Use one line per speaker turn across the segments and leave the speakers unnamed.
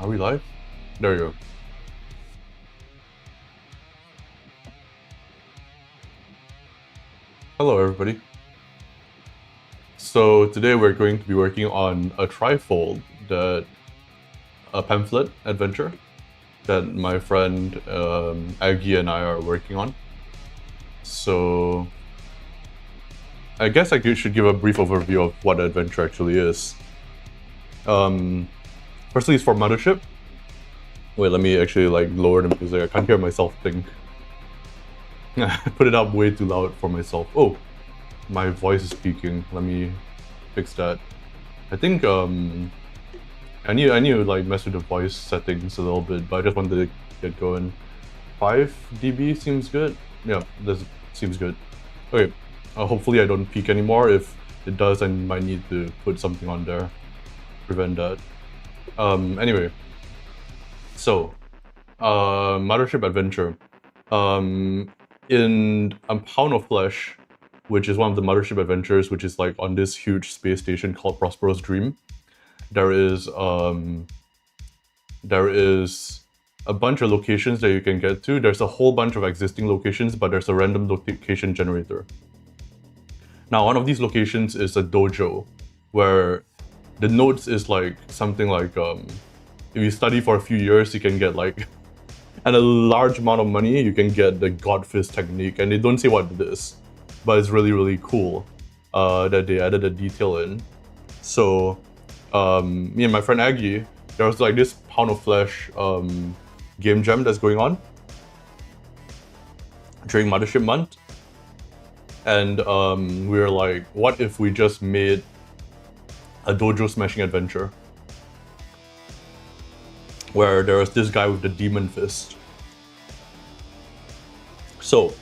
Are we live? There you go. Hello, everybody. So today we're going to be working on a trifold, a pamphlet adventure that my friend Aggie and I are working on. So I guess I should give a brief overview of what the adventure actually is. Firstly, it's for Mothership. Wait, let me actually lower the music. I can't hear myself think. Put it up way too loud for myself. Oh, my voice is peaking. Let me fix that. I think I need to mess with the voice settings a little bit, but I just wanted to get going. 5 dB seems good. Yeah, this seems good. Okay, hopefully I don't peak anymore. If it does, I might need to put something on there, prevent that. Anyway, so Mothership Adventure. In A Pound of Flesh, which is one of the Mothership adventures, which is like on this huge space station called Prospero's Dream, there is a bunch of locations that you can get to. There's a whole bunch of existing locations, but there's a random location generator. Now, one of these locations is a dojo, where the notes is like something like if you study for a few years, you can get like and a large amount of money, you can get the God Fist technique, and they don't say what it is, but it's really, really cool that they added a detail in. So, me and my friend Aggie, there was like this Pound of Flesh game jam that's going on during Mothership Month, and we were like, what if we just made a dojo smashing adventure? Where there was this guy with the demon fist. So,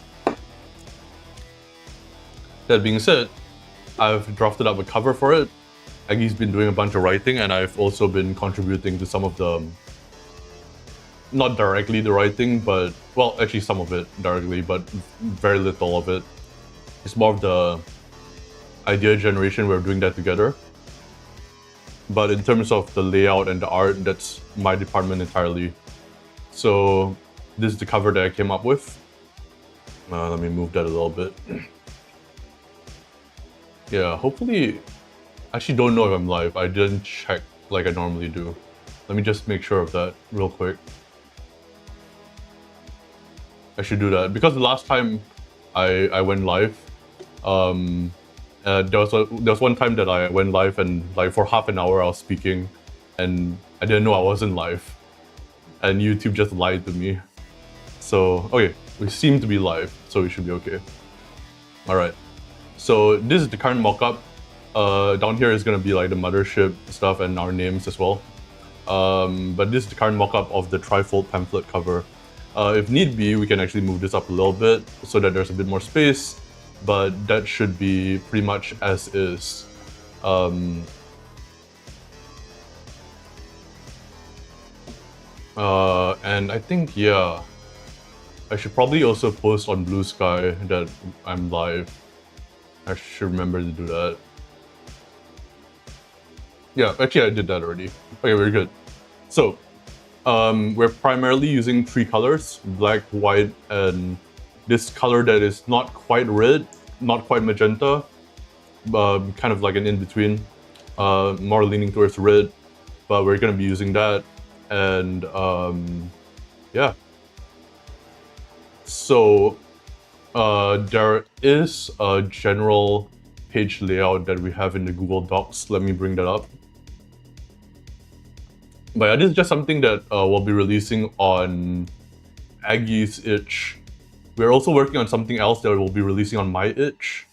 that being said, I've drafted up a cover for it. Aggie's been doing a bunch of writing, and I've also been contributing to some of the, not directly the writing, but, well, actually some of it directly, but very little of it. It's more of the idea generation, we're doing that together. But in terms of the layout and the art, that's my department entirely. So this is the cover that I came up with. Let me move that a little bit. Yeah, hopefully, I actually don't know if I'm live. I didn't check like I normally do. Let me just make sure of that real quick. I should do that because the last time I went live, there was one time that I went live and like for half an hour I was speaking and I didn't know I wasn't live, and YouTube just lied to me. So okay, we seem to be live, so we should be okay. All right, so this is the current mockup. Down here is gonna be like the Mothership stuff and our names as well. But this is the current mockup of the trifold pamphlet cover. If need be, we can actually move this up a little bit so that there's a bit more space. But that should be pretty much as is. And I think, yeah, I should probably also post on Blue Sky that I'm live. I should remember to do that. Yeah, actually I did that already. Okay, very good. So, we're primarily using 3 colors, black, white, and this color that is not quite red, not quite magenta, kind of like an in-between, more leaning towards red, but we're gonna be using that, and yeah. So there is a general page layout that we have in the Google Docs. Let me bring that up. But yeah, this is just something that we'll be releasing on Aggie's itch. We're also working on something else that we'll be releasing on my itch.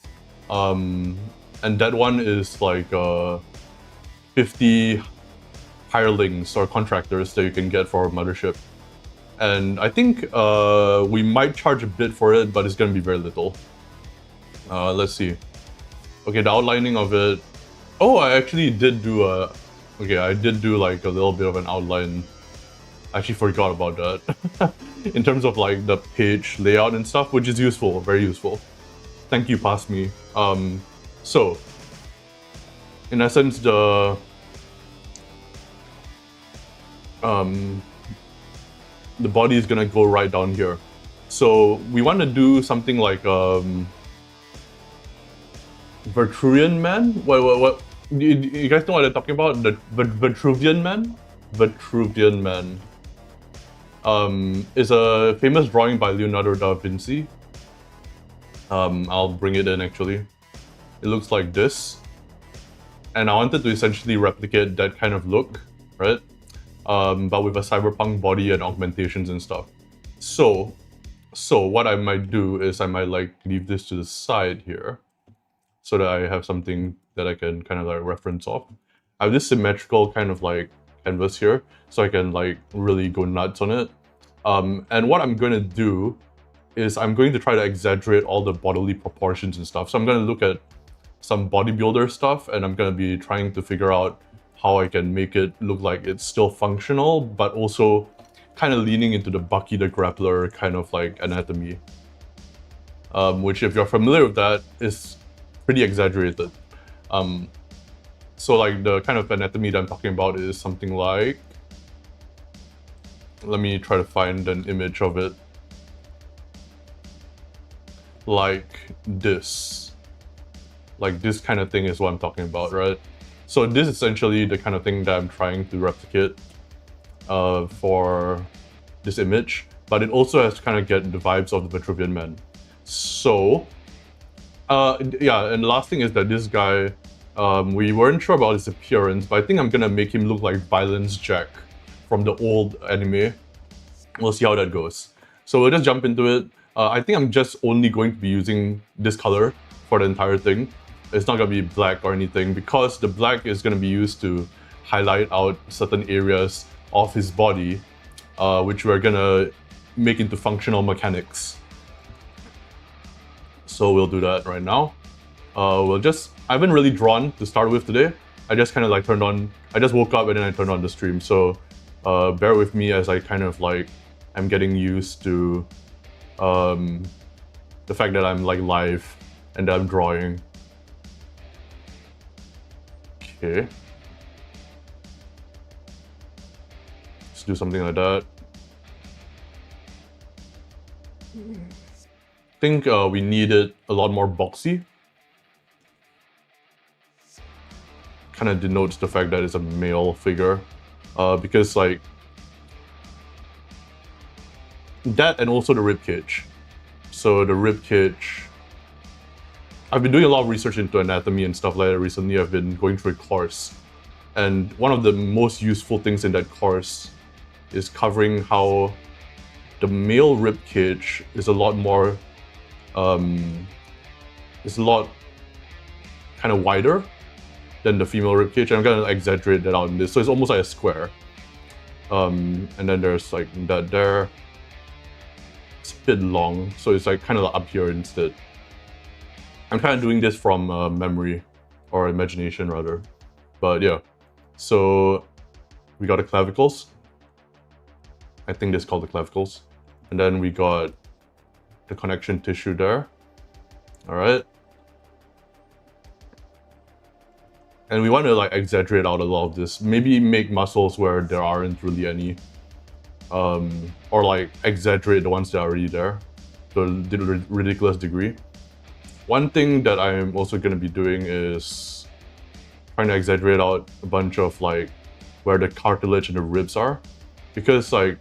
And that one is like 50 hirelings or contractors that you can get for Mothership. And I think we might charge a bit for it, but it's gonna be very little. Let's see. Okay, the outlining of it. Oh, I actually did do I did do like a little bit of an outline. I actually forgot about that. In terms of like the page layout and stuff, which is useful, very useful. Thank you, past me. So, in essence, the body is gonna go right down here. So we want to do something like Vitruvian Man. What? You guys know what I'm talking about? The Vitruvian Man. Vitruvian Man. Is a famous drawing by Leonardo da Vinci. I'll bring it in actually. It looks like this. And I wanted to essentially replicate that kind of look, right? But with a cyberpunk body and augmentations and stuff. So what I might do is I might like leave this to the side here, so that I have something that I can kind of like reference off. I have this symmetrical kind of like canvas here, so I can like really go nuts on it. And what I'm going to do is I'm going to try to exaggerate all the bodily proportions and stuff. So I'm going to look at some bodybuilder stuff, and I'm going to be trying to figure out how I can make it look like it's still functional, but also kind of leaning into the Bucky the Grappler kind of like anatomy. Which, if you're familiar with that, is pretty exaggerated. So like the kind of anatomy that I'm talking about is something like, let me try to find an image of it. Like this. Like this kind of thing is what I'm talking about, right? So this is essentially the kind of thing that I'm trying to replicate for this image, but it also has to kind of get the vibes of the Vitruvian Man. So, yeah, and the last thing is that this guy, we weren't sure about his appearance, but I think I'm gonna make him look like Violence Jack from the old anime. We'll see how that goes. So we'll just jump into it. I think I'm just only going to be using this color for the entire thing. It's not gonna be black or anything, because the black is gonna be used to highlight out certain areas of his body, which we're gonna make into functional mechanics. So we'll do that right now. I haven't really drawn to start with today. I just kind of like I just woke up and then I turned on the stream. So bear with me as I kind of like, I'm getting used to the fact that I'm like live and that I'm drawing. Okay. Let's do something like that. I think we needed a lot more boxy. Kind of denotes the fact that it's a male figure, because like that, and also the rib cage. So the rib cage, I've been doing a lot of research into anatomy and stuff like that recently. I've been going through a course, and one of the most useful things in that course is covering how the male rib cage is a lot more, it's a lot kind of wider than the female rib cage. And I'm gonna exaggerate that out in this, so it's almost like a square. And then there's like that there. It's a bit long, so it's like kind of up here instead. I'm kind of doing this from memory, or imagination rather. But yeah, so we got the clavicles. I think this is called the clavicles. And then we got the connection tissue there. All right. And we want to like exaggerate out a lot of this. Maybe make muscles where there aren't really any. Or like exaggerate the ones that are already there to a ridiculous degree. One thing that I'm also going to be doing is trying to exaggerate out a bunch of like where the cartilage and the ribs are. Because like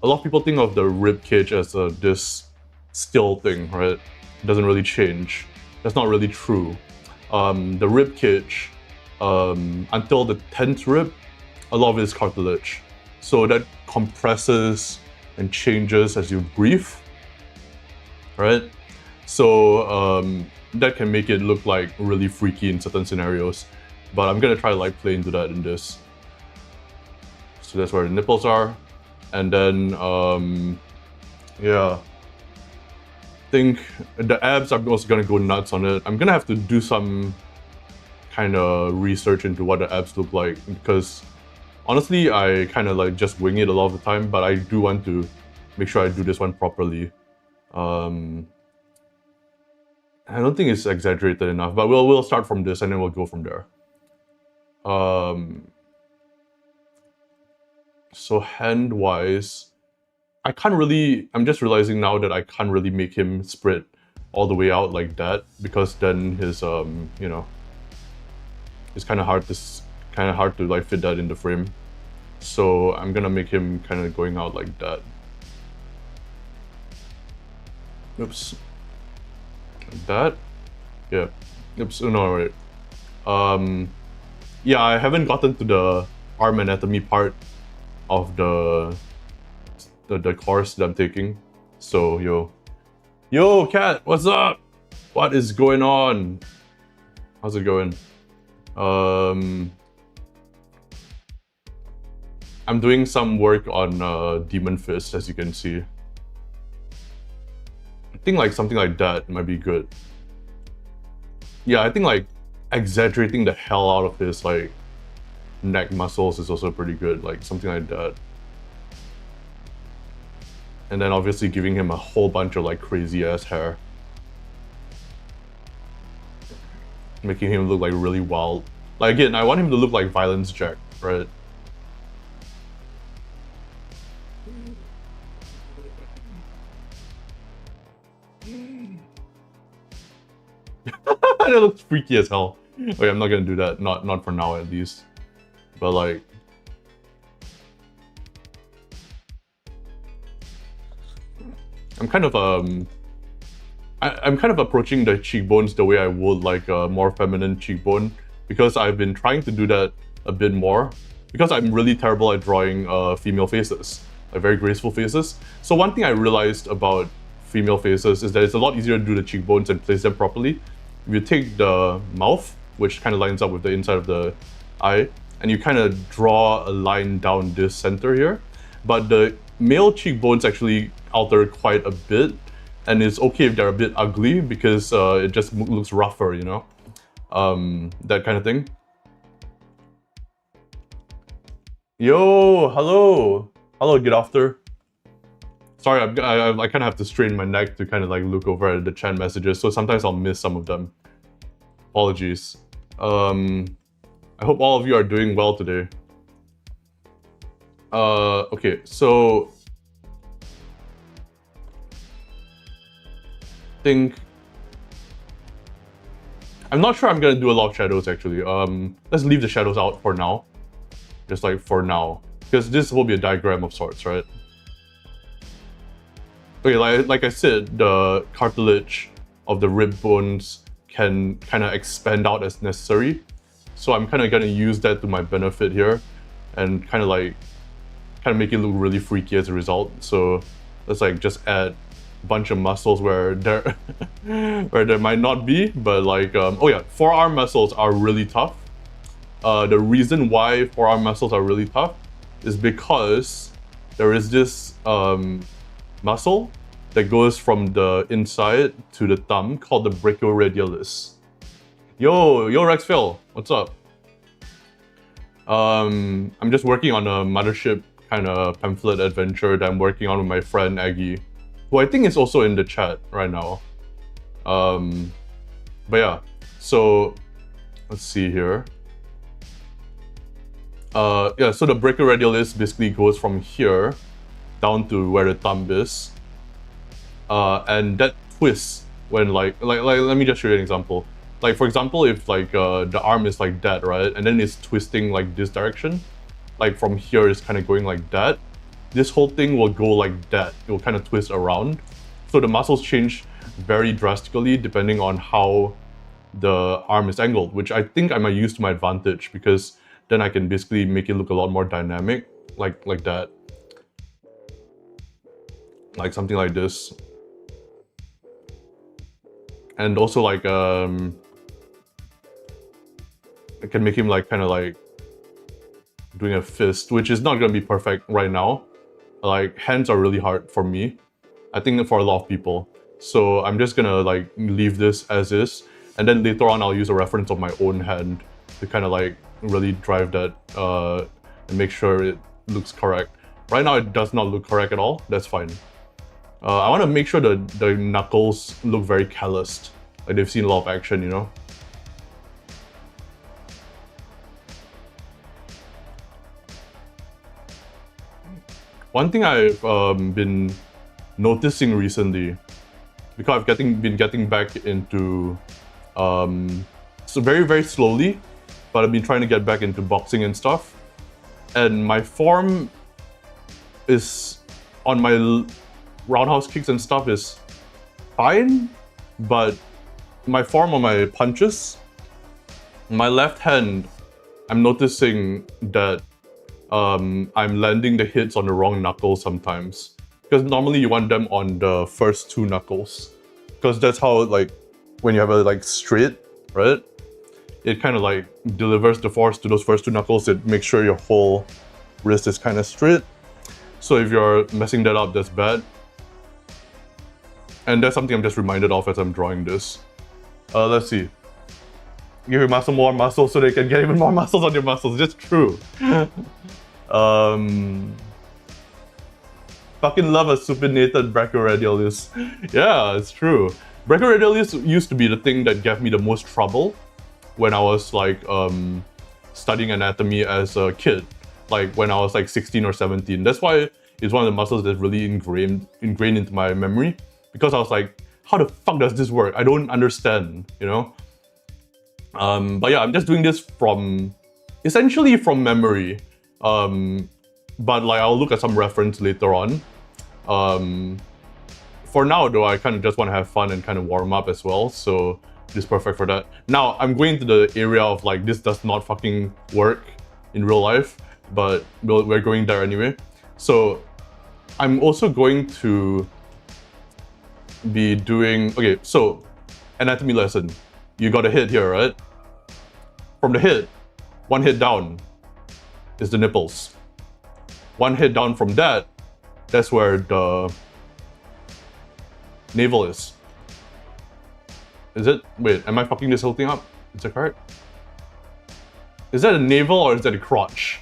a lot of people think of the rib cage as this still thing, right? It doesn't really change. That's not really true. The rib cage, until the 10th rib, a lot of it is cartilage. So that compresses and changes as you breathe, right? So that can make it look like really freaky in certain scenarios. But I'm gonna try to like play into that in this. So that's where the nipples are. And then, yeah. I think the abs, I'm also gonna go nuts on it. I'm gonna have to do some kind of research into what the abs look like, because honestly, I kind of like just wing it a lot of the time, but I do want to make sure I do this one properly. I don't think it's exaggerated enough, but we'll start from this and then we'll go from there. So hand-wise, I can't really, I'm just realizing now that I can't really make him spread all the way out like that, because then his, you know, it's kind of hard to like fit that in the frame. So I'm gonna make him kind of going out like that. Oops. Like that. Yeah. Oops. No, right. Yeah, I haven't gotten to the arm anatomy part of the course that I'm taking. So yo, cat, what's up? What is going on? How's it going? I'm doing some work on Demon Fist, as you can see. I think like something like that might be good. Yeah, I think like exaggerating the hell out of his like neck muscles is also pretty good, like something like that. And then obviously giving him a whole bunch of like crazy ass hair. Making him look like really wild. Like again, I want him to look like Violence Jack, right? That looks freaky as hell. Okay, I'm not gonna do that. Not for now at least. But like, I'm kind of I'm kind of approaching the cheekbones the way I would like a more feminine cheekbone, because I've been trying to do that a bit more, because I'm really terrible at drawing female faces, like very graceful faces. So one thing I realized about female faces is that it's a lot easier to do the cheekbones and place them properly. If you take the mouth, which kind of lines up with the inside of the eye, and you kind of draw a line down this center here, but the male cheekbones actually alter quite a bit, and it's okay if they're a bit ugly because it just looks rougher, you know, that kind of thing. Yo, hello, get after. Sorry, I kind of have to strain my neck to kind of like look over at the chat messages, so sometimes I'll miss some of them. Apologies. I hope all of you are doing well today. Okay, so think I'm not sure I'm gonna do a lot of shadows actually. Let's leave the shadows out for now, just like for now, because this will be a diagram of sorts, right? Okay, like I said, the cartilage of the rib bones can kind of expand out as necessary, so I'm kind of gonna use that to my benefit here, and kind of make it look really freaky as a result. So let's like just add a bunch of muscles where there where there might not be, but like oh yeah, forearm muscles are really tough. The reason why forearm muscles are really tough is because there is this muscle that goes from the inside to the thumb called the brachioradialis. Yo Rexfell, what's up? I'm just working on a mothership kind of pamphlet adventure that I'm working on with my friend Aggie, who I think is also in the chat right now. But yeah, so let's see here. Yeah, so the brachioradialis basically goes from here down to where the thumb is, and that twists when like let me just show you an example. Like for example, if like the arm is like that, right, and then it's twisting like this direction, like from here it's kind of going like that, this whole thing will go like that. It will kind of twist around. So the muscles change very drastically depending on how the arm is angled, which I think I might use to my advantage, because then I can basically make it look a lot more dynamic, like that. Like something like this. And also like I can make him like kind of like doing a fist, which is not gonna be perfect right now. Like hands are really hard for me, I think for a lot of people. So I'm just gonna like leave this as is, and then later on I'll use a reference of my own hand to kind of like really drive that and make sure it looks correct. Right now it does not look correct at all. That's fine. I want to make sure the knuckles look very calloused, like they've seen a lot of action, you know? One thing I've been noticing recently, because I've been getting back into, so very slowly, but I've been trying to get back into boxing and stuff, and my form is on my roundhouse kicks and stuff is fine, but my form on my punches, my left hand, I'm noticing that I'm landing the hits on the wrong knuckles sometimes. Because normally you want them on the first two knuckles. Because that's how, like, when you have a like straight, right? It kind of like delivers the force to those first two knuckles. It makes sure your whole wrist is kind of straight. So if you're messing that up, that's bad. And that's something I'm just reminded of as I'm drawing this. Let's see. Give your muscle more muscle so they can get even more muscles on your muscles. Just true. Fucking love a supinated brachyradialis. Yeah, it's true. Brachyradialis used to be the thing that gave me the most trouble when I was like studying anatomy as a kid. Like when I was like 16 or 17. That's why it's one of the muscles that's really ingrained into my memory. Because I was like, how the fuck does this work? I don't understand, you know? But yeah, I'm just doing this essentially from memory. But like I'll look at some reference later on. For now though, I kind of just want to have fun and kind of warm up as well. So this is perfect for that. Now I'm going to the area of like, this does not fucking work in real life, but we're going there anyway. So I'm also going to be doing, okay, so anatomy lesson. You got a hit here, right? From the hit, one hit down is the nipples. One hit down from that, that's where the navel is. Is it? Wait, am I fucking this whole thing up? Is that correct? Is that a navel or is that a crotch?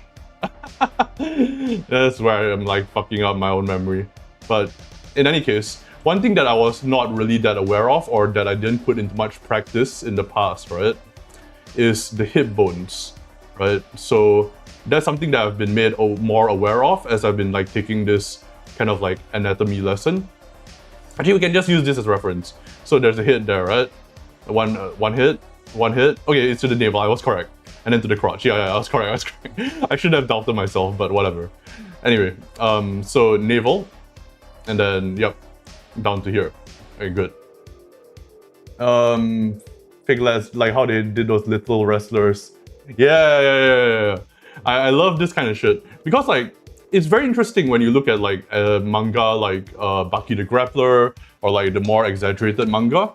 That's where I'm like fucking up my own memory. But in any case, one thing that I was not really that aware of, or that I didn't put into much practice in the past, right, is the hip bones, right? So that's something that I've been made more aware of as I've been like taking this kind of like anatomy lesson. Actually, we can just use this as reference. So there's a hit there, right? One hit. Okay, it's to the navel. I was correct. And then to the crotch. Yeah, I was correct. I should have doubted myself, but whatever. Anyway, so navel, and then yep, down to here. Very good. Piglets, like how they did those little wrestlers. Yeah. I love this kind of shit because like it's very interesting when you look at like a manga like Baki the Grappler or like the more exaggerated manga.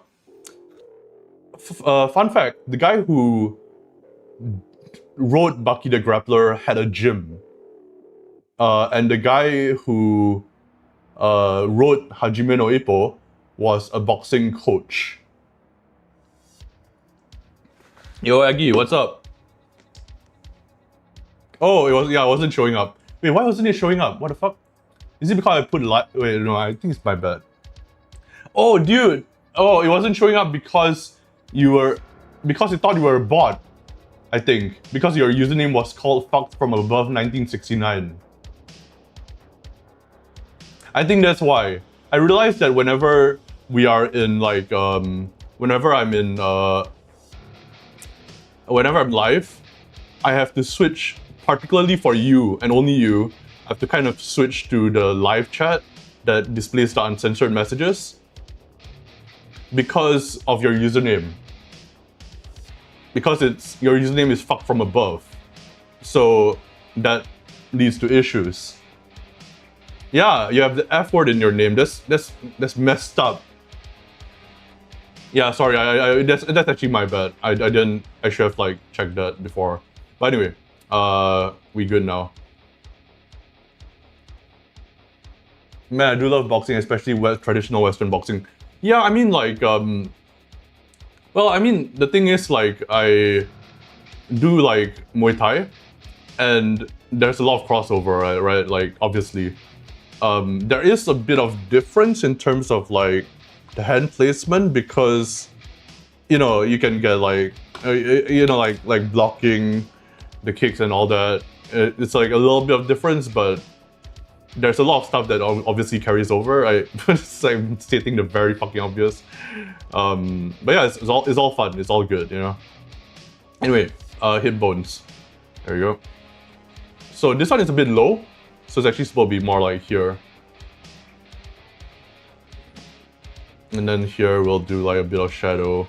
Fun fact: the guy who wrote Baki the Grappler had a gym, and the guy who wrote Hajime no Ippo was a boxing coach. Yo, Aggie, what's up? Oh, I wasn't showing up. Wait, why wasn't it showing up? What the fuck? Is it because I put wait, no, I think it's my bad. Oh, dude. Oh, it wasn't showing up because it thought you were a bot. I think because your username was called fucked from above 1969. I think that's why. I realized that whenever we are in like whenever I'm live, I have to switch, particularly for you and only you, I have to kind of switch to the live chat that displays the uncensored messages because of your username. Because your username is fucked from above. So that leads to issues. Yeah, you have the F word in your name. That's messed up. Yeah, sorry, that's actually my bad. I should have like checked that before. But anyway, we good now. Man, I do love boxing, especially traditional Western boxing. Yeah, I mean like well, I mean the thing is like I do like Muay Thai, and there's a lot of crossover, right? Like obviously, there is a bit of difference in terms of like the hand placement because, you know, you can get like, you know, like blocking the kicks and all that. It's like a little bit of difference, but there's a lot of stuff that obviously carries over. I'm stating the very fucking obvious. But yeah, it's all fun. It's all good, you know. Anyway, hip bones. There we go. So this one is a bit low, so it's actually supposed to be more like here. And then here we'll do like a bit of shadow,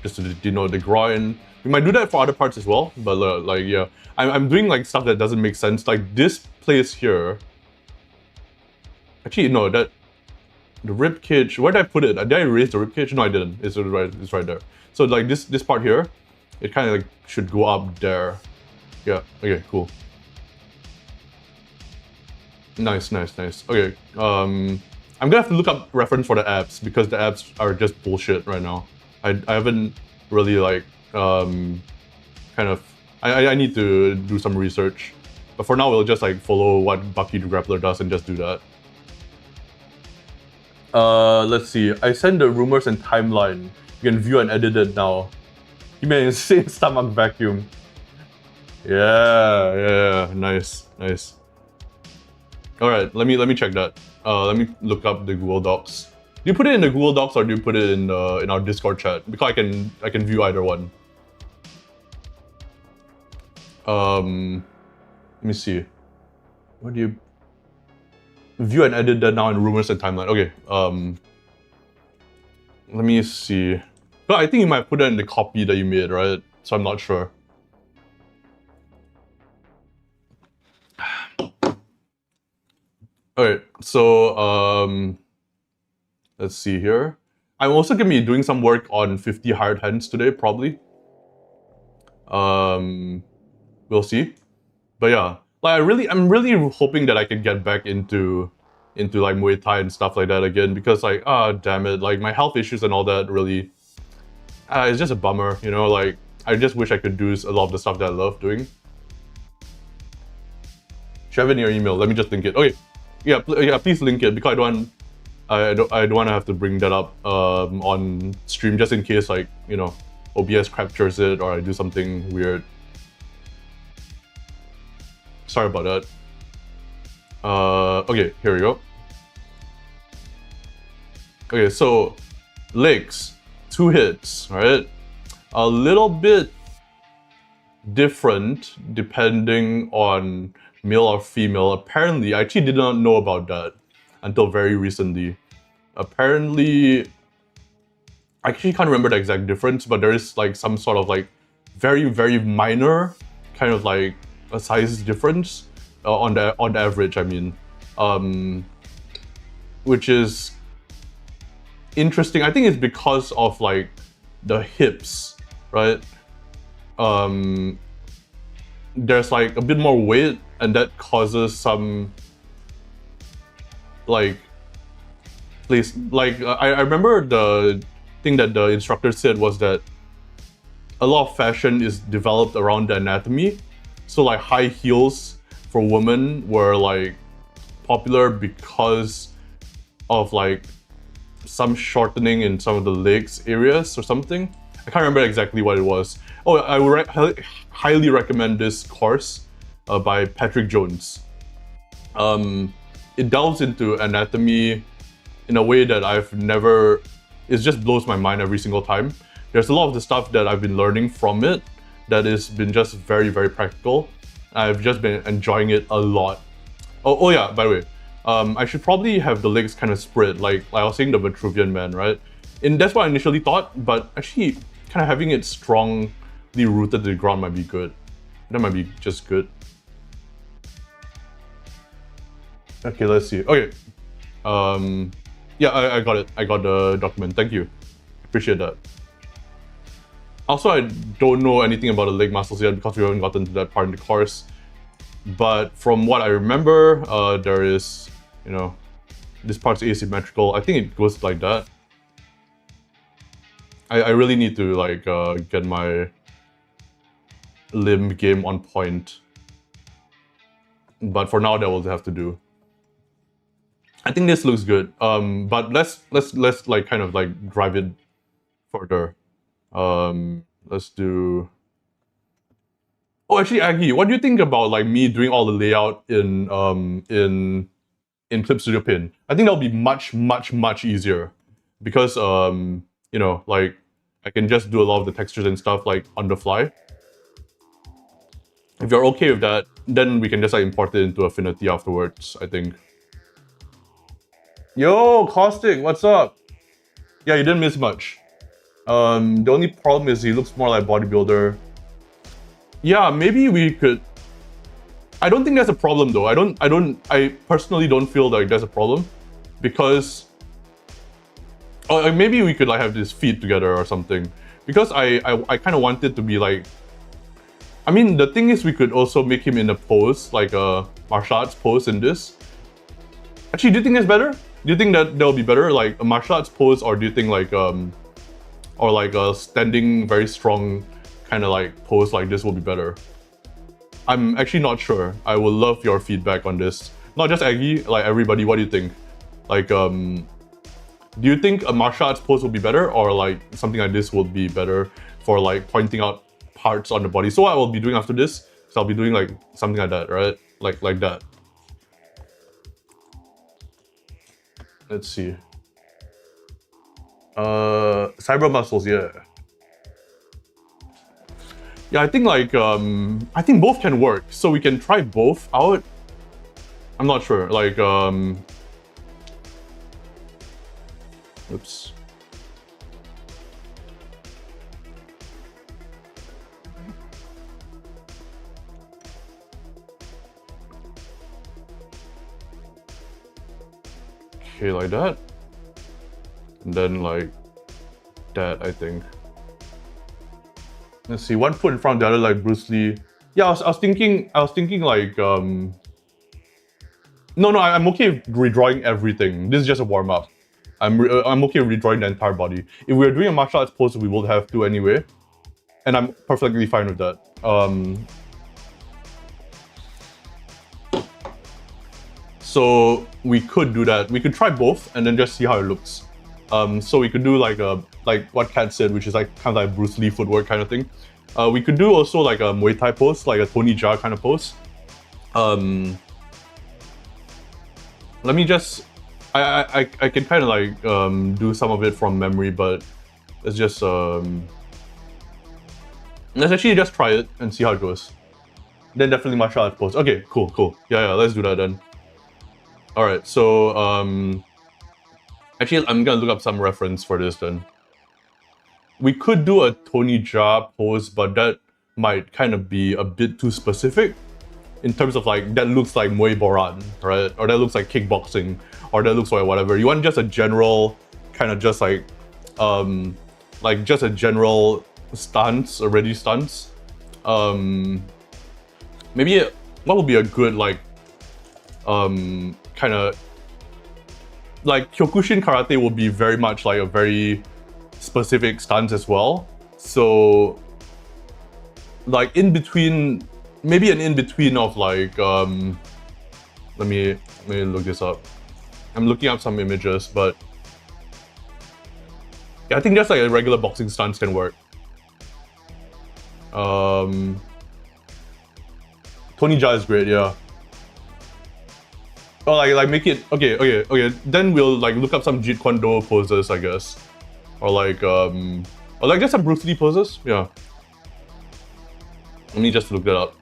just to denote the groin. We might do that for other parts as well, but like yeah, I'm doing like stuff that doesn't make sense. Like this place here. Actually, no, the rib cage. Where did I put it? Did I erase the rib cage? No, I didn't. It's right there. So like this part here, it kind of like should go up there. Yeah. Okay. Cool. Nice. Okay. I'm gonna have to look up reference for the abs because the abs are just bullshit right now. I haven't really like kind of. I need to do some research. But for now, we'll just like follow what Bucky the Grappler does and just do that. Let's see. I sent the rumors and timeline. You can view and edit it now. You may insane stomach vacuum. Yeah, nice. All right, let me check that. Let me look up the Google Docs. Do you put it in the Google Docs or do you put it in our Discord chat? Because I can view either one. Let me see. What do you view and edit that now in rumors and timeline? Okay. Let me see. But I think you might put it in the copy that you made, right? So I'm not sure. Okay, so let's see here. I'm also gonna be doing some work on 50 hired hands today, probably. We'll see. But yeah, like I'm really hoping that I can get back into like Muay Thai and stuff like that again, because like damn it, like my health issues and all that really it's just a bummer, you know. Like I just wish I could do a lot of the stuff that I love doing. Should I have it in your email? Let me just link it. Okay. Yeah, please link it because I don't want to have to bring that up on stream just in case, like, you know, OBS captures it or I do something weird. Sorry about that. Okay, here we go. Okay, so legs, 2 hits, right? A little bit different depending on male or female. Apparently, I actually did not know about that until very recently. Apparently, I actually can't remember the exact difference, but there is like some sort of like very minor kind of like a size difference on the average, I mean, which is interesting. I think it's because of like the hips, right? There's like a bit more weight, and that causes some like place. Like I remember the thing that the instructor said was that a lot of fashion is developed around the anatomy. So like high heels for women were like popular because of like some shortening in some of the legs areas or something. I can't remember exactly what it was. Oh, I would highly recommend this course by Patrick Jones. It delves into anatomy in a way that I've never... It just blows my mind every single time. There's a lot of the stuff that I've been learning from it that has been just very practical. I've just been enjoying it a lot. Oh yeah, by the way, I should probably have the legs kind of spread, like I was saying the Vitruvian Man, right? And that's what I initially thought, but actually kind of having it strongly rooted to the ground might be good. That might be just good. Okay, let's see. Okay. Yeah, I got it. I got the document. Thank you. Appreciate that. Also, I don't know anything about the leg muscles yet because we haven't gotten to that part in the course. But from what I remember, there is, you know, this part's asymmetrical. I think it goes like that. I really need to like get my limb game on point. But for now, that will have to do. I think this looks good. But let's like kind of like drive it further. Let's do... Oh, actually, Aggie, what do you think about like me doing all the layout in in Clip Studio Pin. I think that'll be much, much, much easier because, you know, like I can just do a lot of the textures and stuff like on the fly. If you're okay with that, then we can just like import it into Affinity afterwards, I think. Yo, Caustic, what's up? Yeah, you didn't miss much. The only problem is he looks more like bodybuilder. Yeah, maybe we could. I don't think that's a problem though. I personally don't feel like there's a problem because maybe we could like have this feed together or something because I kind of want it to be like, I mean, the thing is we could also make him in a pose, like a martial arts pose in this. Actually, do you think that's better? Do you think that that'll be better, like a martial arts pose, or do you think like or like a standing very strong kind of like pose like this will be better? I'm actually not sure. I would love your feedback on this. Not just Aggie, like everybody, what do you think? Like, do you think a martial arts pose will be better, or like something like this would be better for like pointing out parts on the body? So what I will be doing after this, so I'll be doing like something like that, right? Like that. Let's see. Cyber muscles, yeah. Yeah, I think like I think both can work. So we can try both out. I'm not sure. Like oops. Okay, like that. And then like that, I think. Let's see, one foot in front of the other like Bruce Lee. Yeah, I was thinking like no, I'm okay with redrawing everything. This is just a warm-up. I'm okay with redrawing the entire body. If we're doing a martial arts pose, we will have to anyway. And I'm perfectly fine with that. So we could do that. We could try both and then just see how it looks. So we could do like what Kat said, which is like kind of like Bruce Lee footwork kind of thing. We could do also like a Muay Thai pose, like a Tony Jaa kind of pose. Let me just, I can kind of like do some of it from memory, but let's just let's actually just try it and see how it goes. Then definitely martial arts pose. Okay, cool. Yeah, let's do that then. All right, so actually, I'm gonna look up some reference for this then. We could do a Tony Jaa pose, but that might kind of be a bit too specific in terms of like, that looks like Muay Boran, right? Or that looks like kickboxing, or that looks like whatever. You want just a general, kind of just like just a general stance, a ready stance. Maybe what would be a good like, kind of like Kyokushin karate will be very much like a very specific stance as well. So like in between, maybe an in between of like let me look this up. I'm looking up some images, but yeah, I think just like a regular boxing stance can work. Tony Jaa is great, yeah. Oh, like make it okay. Then we'll like look up some Jeet Kune Do poses, I guess, or like just some Bruce Lee poses. Yeah. Let me just look that up.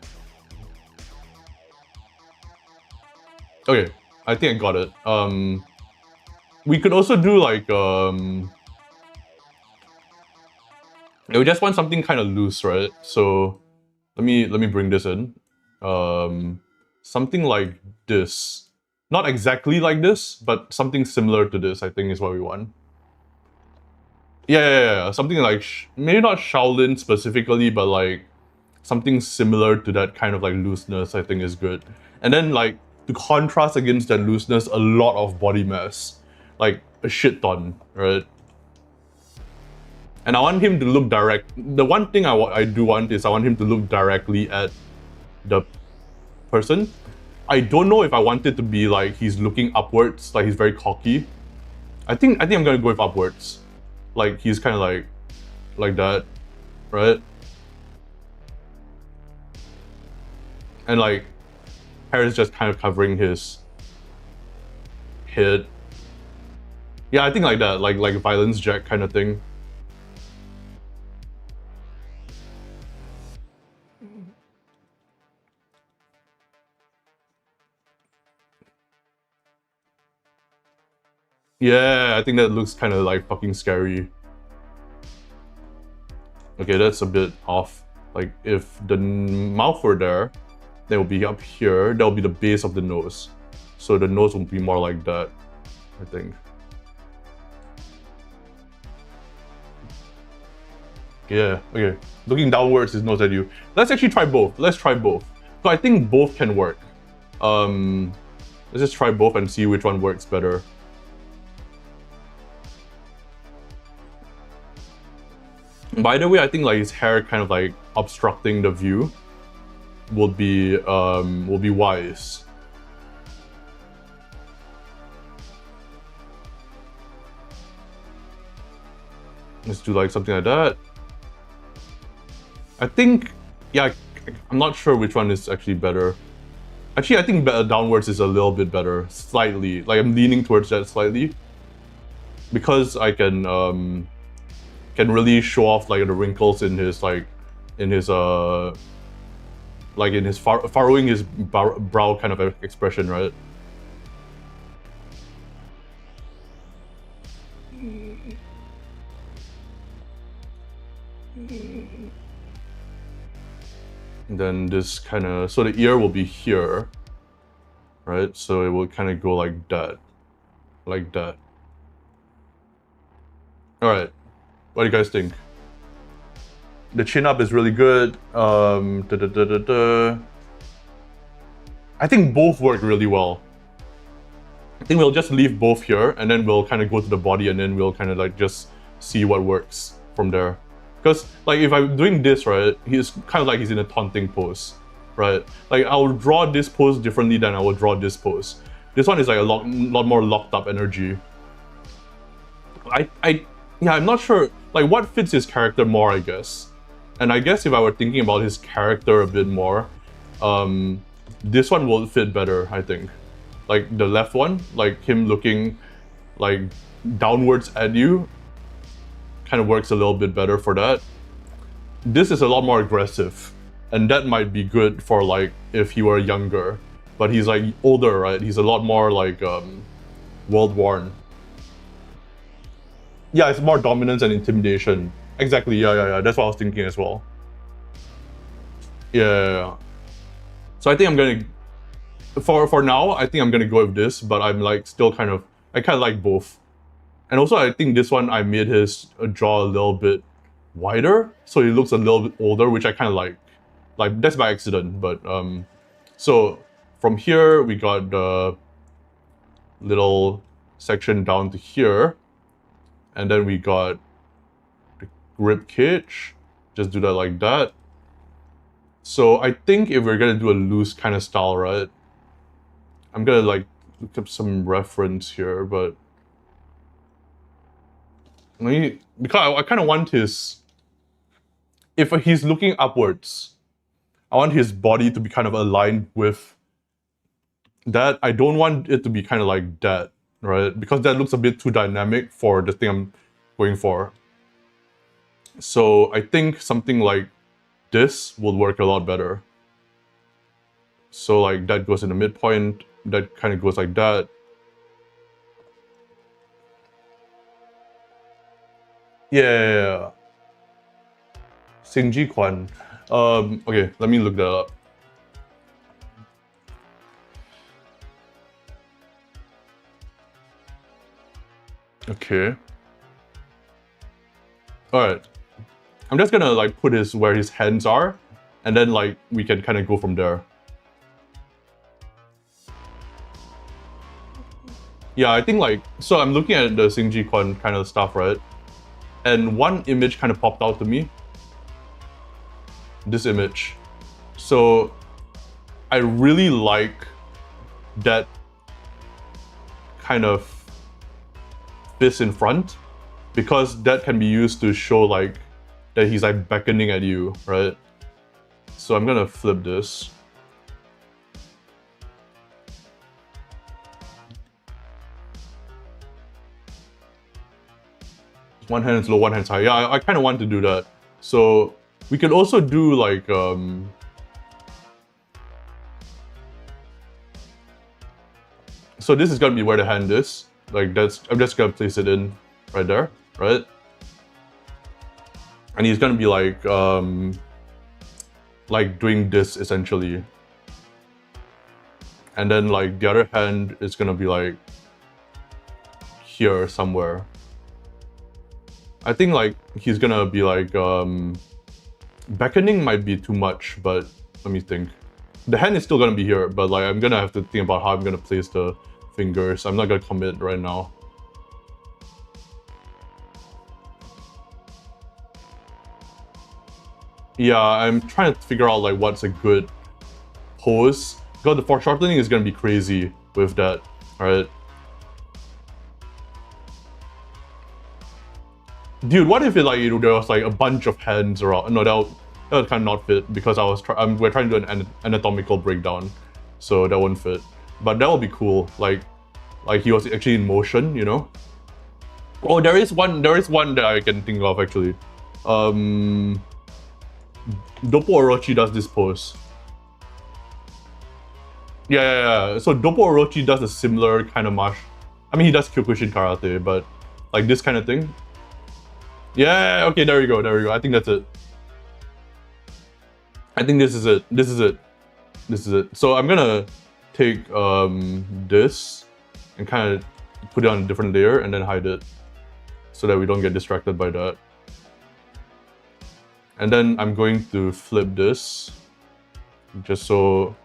Okay, I think I got it. We could also do like we just want something kind of loose, right? So let me bring this in. Something like this. Not exactly like this, but something similar to this, I think is what we want. Yeah. Something like, maybe not Shaolin specifically, but like something similar to that kind of like looseness, I think is good. And then like, to contrast against that looseness, a lot of body mass. Like a shit ton, right? And I want him to look direct. The one thing I do want is I want him to look directly at the person. I don't know if I want it to be like he's looking upwards, like he's very cocky. I think I'm gonna go with upwards. Like he's kind of like that, right? And like hair is just kind of covering his hit. Yeah, I think like that, like violence jack kind of thing. Yeah, I think that looks kind of like fucking scary. Okay, that's a bit off. Like if the mouth were there, then it will be up here. That will be the base of the nose. So the nose will be more like that, I think. Yeah, okay. Looking downwards is nose at you. Let's actually try both. Let's try both. So I think both can work. Let's just try both and see which one works better. By the way, I think like his hair kind of like obstructing the view would be wise. Let's do like something like that. I think, yeah, I'm not sure which one is actually better. Actually, I think downwards is a little bit better, slightly. Like I'm leaning towards that slightly, because I can really show off like the wrinkles in his furrowing his brow kind of expression, right? And then this kind of, so the ear will be here, right? So it will kind of go like that, like that. All right, what do you guys think? The chin up is really good. I think both work really well. I think we'll just leave both here, and then we'll kind of go to the body, and then we'll kind of like just see what works from there. Because like if I'm doing this, right, he's kind of like he's in a taunting pose, right? Like I will draw this pose differently than I will draw this pose. This one is like a lot more locked up energy. Yeah, I'm not sure like what fits his character more, I guess. And I guess if I were thinking about his character a bit more, this one will fit better, I think. Like the left one, like him looking like downwards at you, kind of works a little bit better for that. This is a lot more aggressive, and that might be good for like if he were younger, but he's like older, right? He's a lot more like world-worn. Yeah, it's more dominance and intimidation. Exactly, yeah. That's what I was thinking as well. Yeah. So I think I'm gonna, for now, I think I'm gonna go with this, but I'm like still I kind of like both. And also I think this one I made his jaw a little bit wider, so he looks a little bit older, which I kind of like. Like that's by accident, but so from here we got the little section down to here, and then we got the rib cage. Just do that like that. So I think if we're gonna do a loose kind of style, right? I'm gonna like look up some reference here, but because I kind of want his, if he's looking upwards, I want his body to be kind of aligned with that. I don't want it to be kind of like that, right? Because that looks a bit too dynamic for the thing I'm going for. So I think something like this will work a lot better. So like that goes in the midpoint, that kind of goes like that. Yeah. Singji Kwan. Okay, let me look that up. Okay. Alright. I'm just gonna like put where his hands are, and then like we can kind of go from there. Yeah, I think like, so I'm looking at the Singji Kwan kind of stuff, right? And one image kind of popped out to me. This image. So I really like that kind of fist in front, because that can be used to show like that he's like beckoning at you, right? So I'm gonna flip this. One hand is low, one hand's high. Yeah, I kind of want to do that. So we could also do like so this is gonna be where the hand is. Like that's, I'm just gonna place it in right there, right? And he's gonna be like doing this essentially. And then like the other hand is gonna be like here somewhere. I think like he's gonna be like beckoning might be too much, but let me think. The hand is still gonna be here, but like I'm gonna have to think about how I'm gonna place the fingers. I'm not gonna commit right now. Yeah, I'm trying to figure out like what's a good pose. God, the foreshortening is gonna be crazy with that, alright? Dude, what if it like there was like a bunch of hands around? No, that would kind of not fit because we're trying to do an anatomical breakdown, so that won't fit. But that would be cool. Like he was actually in motion, you know? Oh, there is one that I can think of actually. Doppo Orochi does this pose. Yeah. So Doppo Orochi does a similar kind of martial. I mean, he does Kyokushin karate, but like this kind of thing. Yeah, okay, there we go. I think that's it. I think this is it. So I'm gonna take this and kind of put it on a different layer and then hide it so that we don't get distracted by that. And then I'm going to flip this just so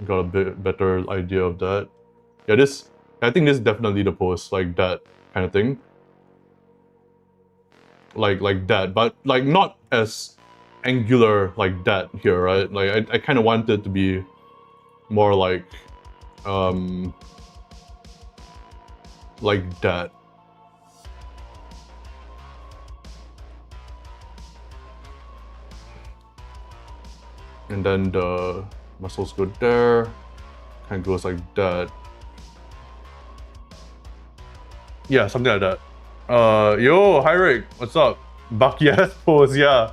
I got a bit better idea of that. Yeah, I think this is definitely the pose, like that kind of thing. Like that, but like not as angular like that here, right? Like I kind of want it to be more like that. And then the muscles go there, kind of goes like that. Yeah, something like that. Yo, hi Rick, what's up? Bucky-ass pose, yeah.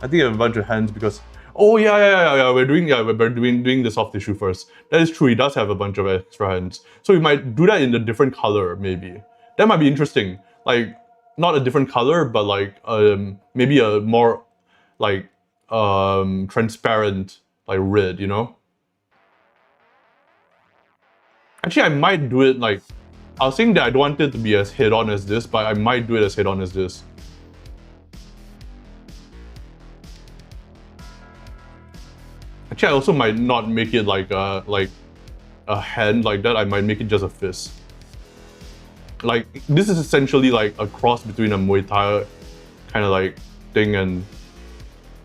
I think I have a bunch of hands because... Oh, yeah, we're doing the soft tissue first. That is true, he does have a bunch of extra hands. So we might do that in a different color, maybe. That might be interesting. Like, not a different color, but like, maybe a more, like, transparent, like, red, you know? Actually, I might do it like... I was saying that I don't want it to be as head-on as this, but I might do it as head-on as this. Actually, I also might not make it like a hand like that. I might make it just a fist. Like, this is essentially like a cross between a Muay Thai kind of like thing and...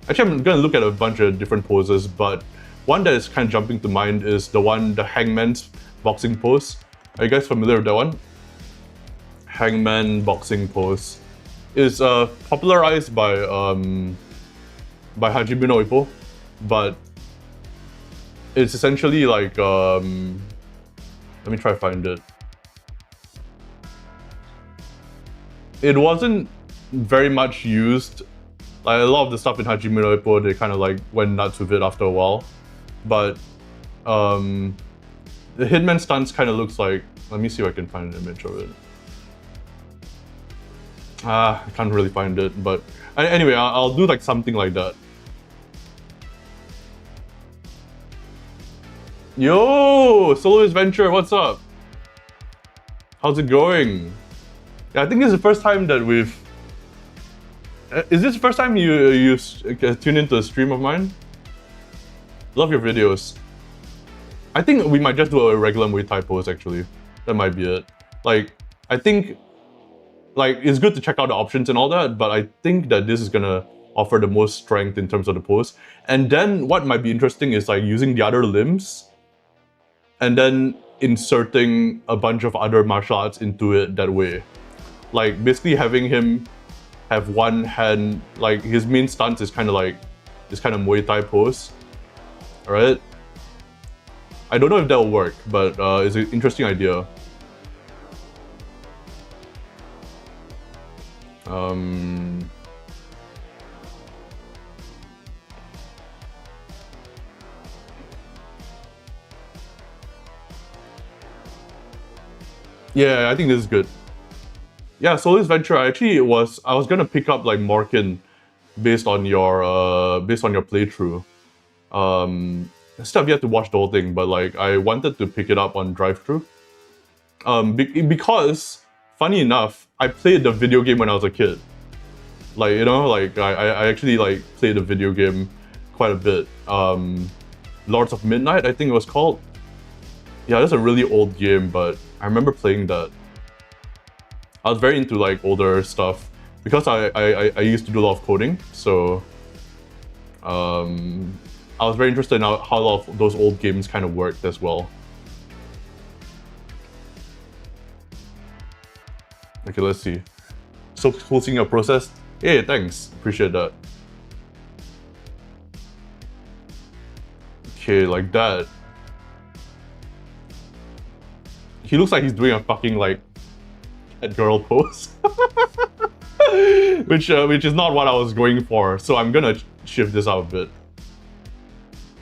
Actually, I'm gonna look at a bunch of different poses, but one that is kind of jumping to mind is the hangman's boxing pose. Are you guys familiar with that one? Hangman boxing pose is popularized by Hajime no Ippo, but it's essentially like let me try to find it. It wasn't very much used. Like a lot of the stuff in Hajime no Ippo, they kind of like went nuts with it after a while, but the Hitman stance kind of looks like... Let me see if I can find an image of it. I can't really find it, but... Anyway, I'll do like something like that. Yo! Solo Adventure, what's up? How's it going? Yeah, I think this is the first time that we've... Is this the first time you tune into a stream of mine? Love your videos. I think we might just do a regular Muay Thai pose actually. That might be it. Like, I think, like, it's good to check out the options and all that, but I think that this is gonna offer the most strength in terms of the pose. And then what might be interesting is like using the other limbs and then inserting a bunch of other martial arts into it that way. Like, basically having him have one hand, like, his main stance is kind of like this kind of Muay Thai pose. Alright? I don't know if that will work, but it's an interesting idea. Yeah, I think this is good. Yeah, Solis Venture. I was gonna pick up like Morkin based on your playthrough. Still have yet to watch the whole thing, but like I wanted to pick it up on drive-through. Because funny enough, I played the video game when I was a kid. Like, you know, like I actually like played the video game quite a bit. Lords of Midnight, I think it was called. Yeah, that's a really old game, but I remember playing that. I was very into like older stuff because I used to do a lot of coding, so I was very interested in how a lot of those old games kind of worked as well. Okay, let's see. So cool seeing your process. Hey, thanks. Appreciate that. Okay, like that. He looks like he's doing a fucking like cat girl pose. which is not what I was going for. So I'm gonna shift this out a bit.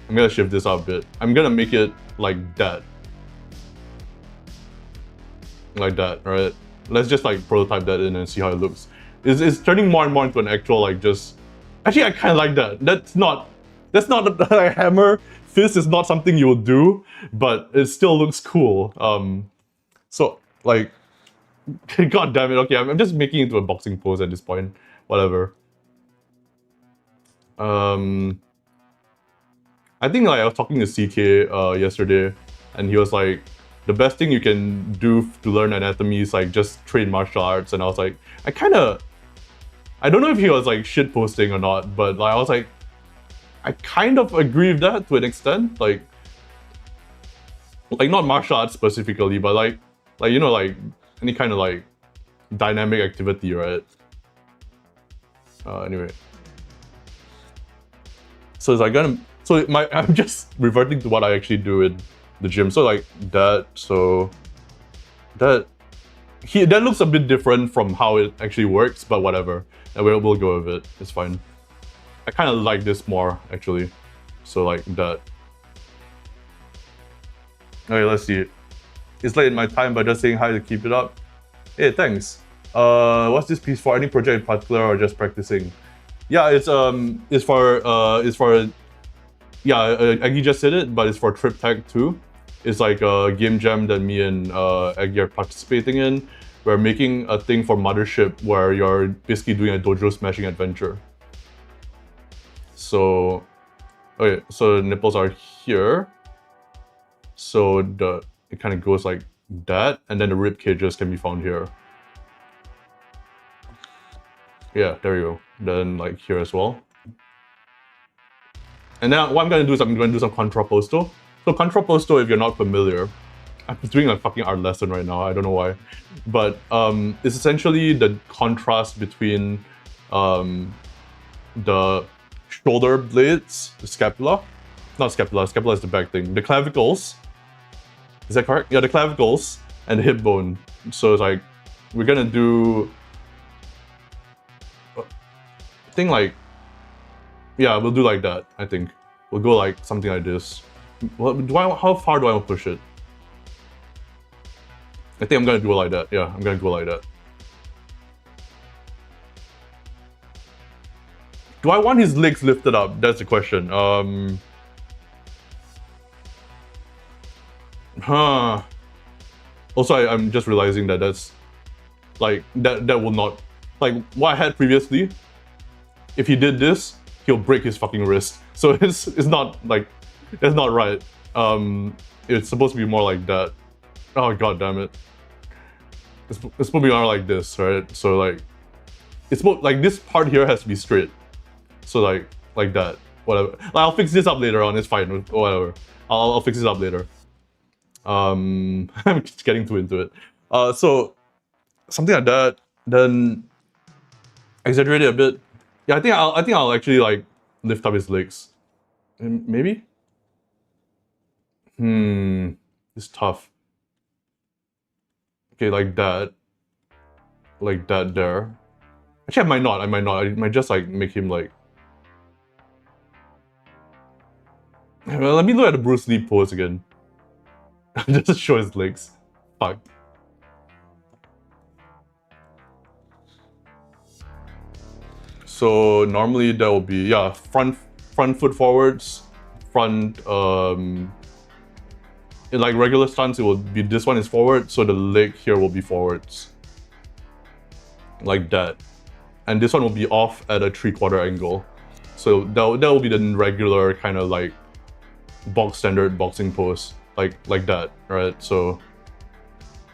I'm gonna make it like that. Like that, right? Let's just like prototype that in and see how it looks. It's turning more and more into an actual like just... Actually, I kind of like that. That's not a hammer. Fist is not something you would do, but it still looks cool. So like, god damn it. Okay, I'm just making it into a boxing pose at this point. Whatever. I think like I was talking to CK yesterday, and he was like, the best thing you can do to learn anatomy is like just train martial arts. And I was like, I don't know if he was like shit posting or not, but like I was like, I kind of agree with that to an extent. Like not martial arts specifically, but like you know, like any kind of like dynamic activity, right? Anyway, so it's like I'm just reverting to what I actually do in the gym. So like that, so that looks a bit different from how it actually works, but whatever. And we'll go with it. It's fine. I kind of like this more actually. So like that. Okay, let's see. It's late in my time, but just saying hi to keep it up. Hey, thanks. What's this piece for? Any project in particular or just practicing? Yeah, it's for yeah, Aggie just said it, but it's for Trip Tag 2. It's like a game jam that me and Aggie are participating in. We're making a thing for Mothership where you're basically doing a dojo smashing adventure. So, okay, so the nipples are here. So it kind of goes like that, and then the rib cages can be found here. Yeah, there you go. Then like here as well. And then what I'm gonna do is I'm gonna do some contrapposto. So contrapposto, if you're not familiar, I'm doing a fucking art lesson right now, I don't know why. But it's essentially the contrast between the shoulder blades, the scapula. Not scapula, scapula is the back thing. The clavicles. Is that correct? Yeah, the clavicles and the hip bone. So it's like, we're gonna do... I think like... Yeah, we'll do like that, I think. We'll go like something like this. How far do I want to push it? I think I'm gonna do it like that. Yeah, I'm gonna go like that. Do I want his legs lifted up? That's the question. Also, I'm just realizing that that's like that will not, like what I had previously. If he did this, he'll break his fucking wrist. So it's not like, it's not right. It's supposed to be more like that. Oh god damn it. It's supposed to be more like this, right? So like, it's supposed, like this part here has to be straight. So like that, whatever. Like, I'll fix this up later on. It's fine, whatever. I'll fix this up later. I'm just getting too into it. So something like that. Then exaggerate it a bit. Yeah, I think I'll actually like lift up his legs. Maybe. It's tough. Okay, like that there. Actually, I might not. I might just like make him like. Well, let me look at the Bruce Lee pose again. Just to show his legs. Fuck. So normally that will be front foot forwards, front in like regular stance it will be this one is forward, so the leg here will be forwards. Like that. And this one will be off at a 3/4 angle. So that will be the regular kind of like box standard boxing pose. Like that, right? So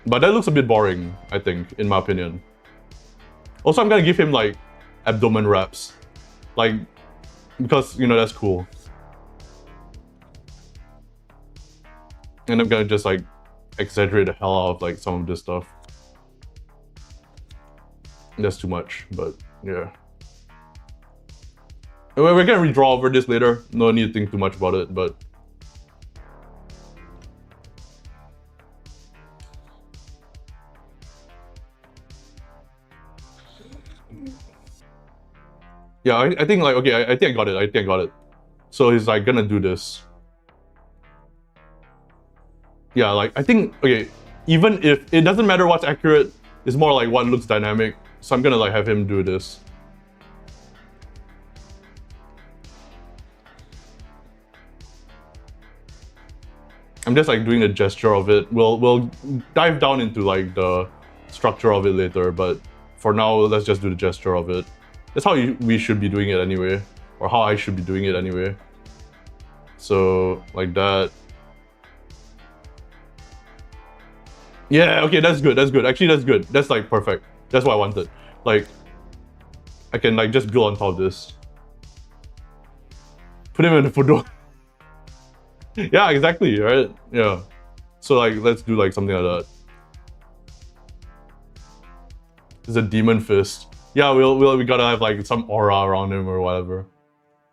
but that looks a bit boring, I think, in my opinion. Also, I'm gonna give him like abdomen wraps, like, because you know that's cool. And I'm gonna just like exaggerate the hell out of like some of this stuff. That's too much, but yeah. We're gonna redraw over this later. No need to think too much about it, but yeah, I think like okay, I think I got it. I think I got it. So he's like gonna do this. Yeah, like I think okay, even if it doesn't matter what's accurate, it's more like what looks dynamic. So I'm gonna like have him do this. I'm just like doing the gesture of it. We'll dive down into like the structure of it later, but for now let's just do the gesture of it. That's how we should be doing it anyway, or how I should be doing it anyway. So like that. Yeah, okay, that's good. That's good. Actually, that's good. That's like perfect. That's what I wanted. Like, I can like just build on top of this. Put him in the photo. Yeah, exactly, right? Yeah. So like, let's do like something like that. It's a demon fist. Yeah, we gotta have like some aura around him or whatever.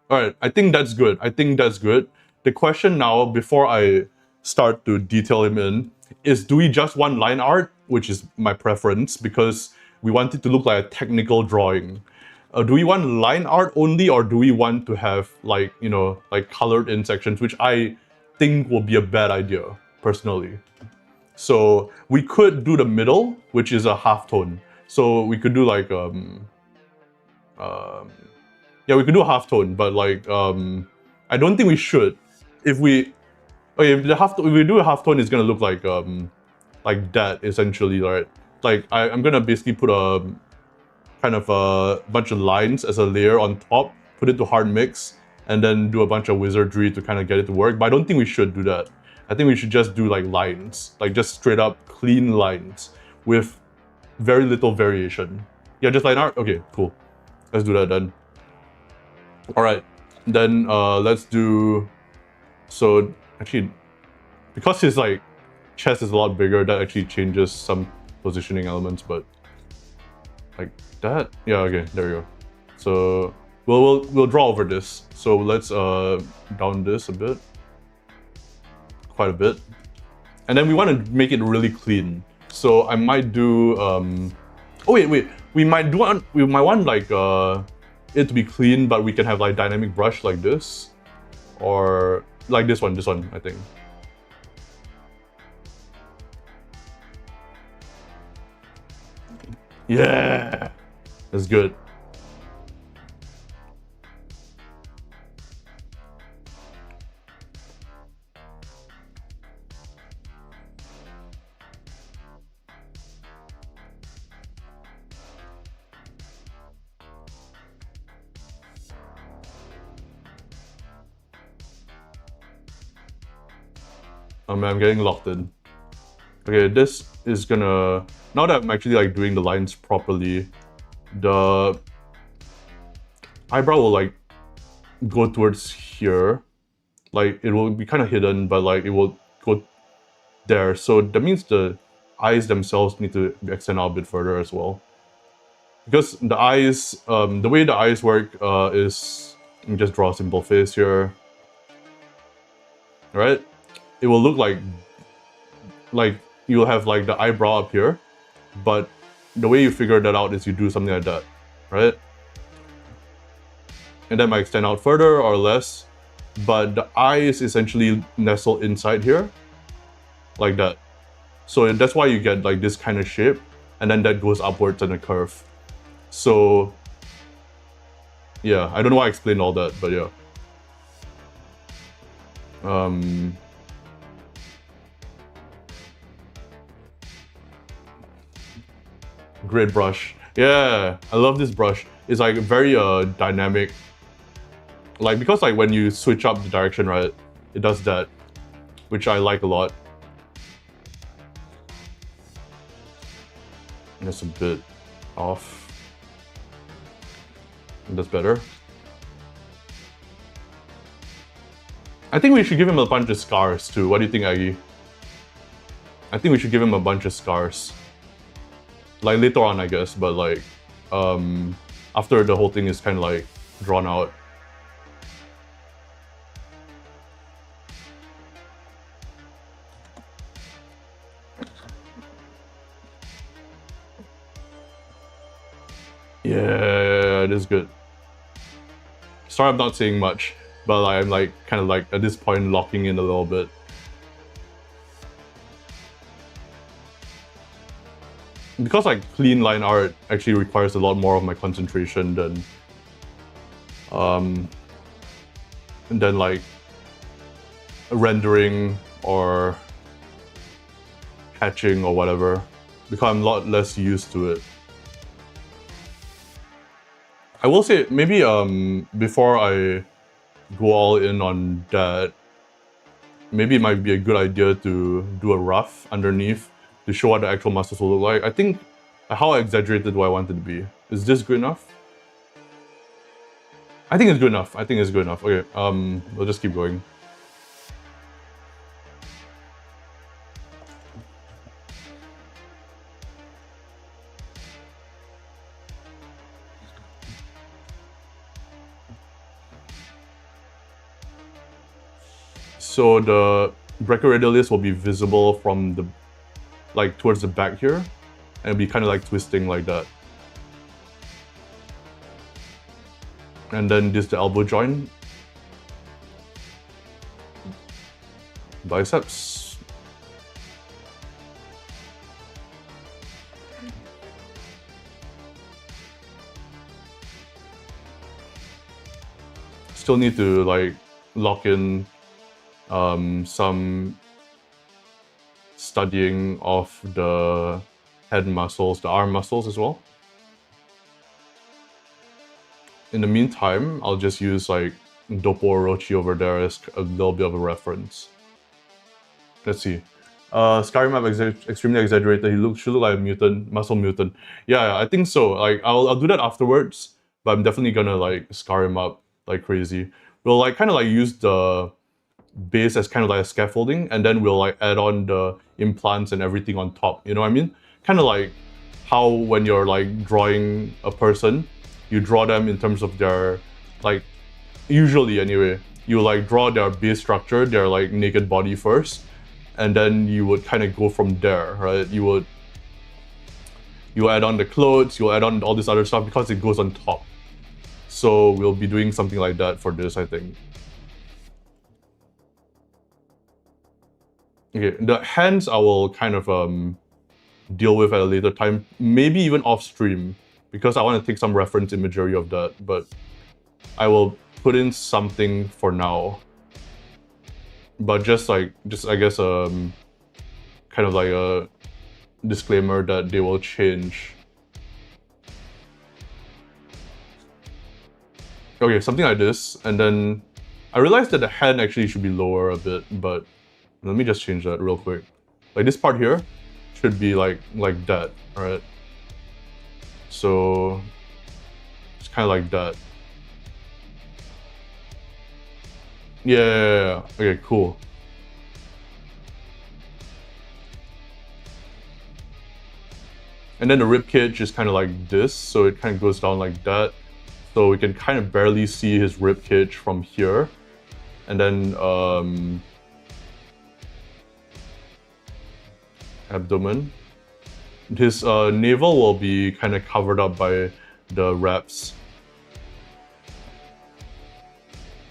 All right, I think that's good. I think that's good. The question now, before I start to detail him in, is do we just want line art, which is my preference because we want it to look like a technical drawing. Do we want line art only, or do we want to have like, you know, like colored in sections, which I think will be a bad idea, personally. So we could do the middle, which is a halftone. So we could do like, yeah, we could do a halftone, but like, I don't think we should. If we if we do a halftone, it's gonna look like that essentially, right? Like I'm gonna basically put a kind of a bunch of lines as a layer on top, put it to hard mix, and then do a bunch of wizardry to kind of get it to work. But I don't think we should do that. I think we should just do like lines, like just straight up clean lines with very little variation. Yeah, just line art. Okay, cool. Let's do that then. All right, then let's do. So actually, because his like chest is a lot bigger, that actually changes some positioning elements, but like that. Yeah, okay, there we go. So we'll draw over this. So let's down this a bit, quite a bit, and then we want to make it really clean. So I might do. Oh wait, we might want like it to be clean, but we can have like dynamic brush like this, or like this one, I think. Yeah, that's good. Oh man, I'm getting locked in. Okay, this is gonna... Now that I'm actually like doing the lines properly, the eyebrow will like go towards here. Like it will be kind of hidden, but like it will go there. So that means the eyes themselves need to extend out a bit further as well. Because the eyes, the way the eyes work is... Let me just draw a simple face here. Alright? It will look like you'll have like the eyebrow up here, but the way you figure that out is you do something like that. right? And that might extend out further or less, but the eye is essentially nestled inside here, like that. So that's why you get like this kind of shape, and then that goes upwards in a curve. So yeah, I don't know why I explained all that, but yeah. Great brush. Yeah, I love this brush. It's like very dynamic. Like, because like when you switch up the direction, right, it does that, which I like a lot. That's a bit off. That's better. I think we should give him a bunch of scars too. What do you think, Aggie? I think we should give him a bunch of scars. Like later on, I guess, but like after the whole thing is kind of like drawn out. Yeah, it is good. Sorry I'm not saying much, but like, I'm like kind of like at this point locking in a little bit. Because like clean line art actually requires a lot more of my concentration than like rendering or hatching or whatever, because I'm a lot less used to it. I will say, maybe before I go all in on that, maybe it might be a good idea to do a rough underneath to show what the actual muscles will look like. I think, how exaggerated do I want it to be? Is this good enough? I think it's good enough. I think it's good enough. Okay, we'll just keep going. So the brachioradialis will be visible from the, like towards the back here, and it'll be kind of like twisting like that. And then this is the elbow joint. Biceps. Still need to like lock in some studying of the head muscles, the arm muscles as well. In the meantime, I'll just use like Dopo Orochi over there as a little bit of a reference. Let's see. Skyrim extremely exaggerated. He should look like a mutant, muscle mutant. Yeah, I think so. Like I'll do that afterwards, but I'm definitely gonna like scar him up like crazy. We'll like kind of like use the base as kind of like a scaffolding, and then we'll like add on the implants and everything on top. You know what I mean? Kind of like how when you're like drawing a person, you draw them in terms of their, like, usually anyway, you like draw their base structure, their like naked body first, and then you would kind of go from there, right? You add on the clothes, you'll add on all this other stuff because it goes on top. So we'll be doing something like that for this, I think. Okay, the hands I will kind of deal with at a later time, maybe even off stream, because I want to take some reference imagery of that, but I will put in something for now. But just I guess kind of like a disclaimer that they will change. Okay, something like this, and then I realized that the hand actually should be lower a bit, but let me just change that real quick. Like this part here should be like that, alright? So it's kind of like that. Yeah. Okay, cool. And then the rib cage is kind of like this, so it kind of goes down like that. So we can kind of barely see his rib cage from here. And then abdomen. His navel will be kind of covered up by the reps.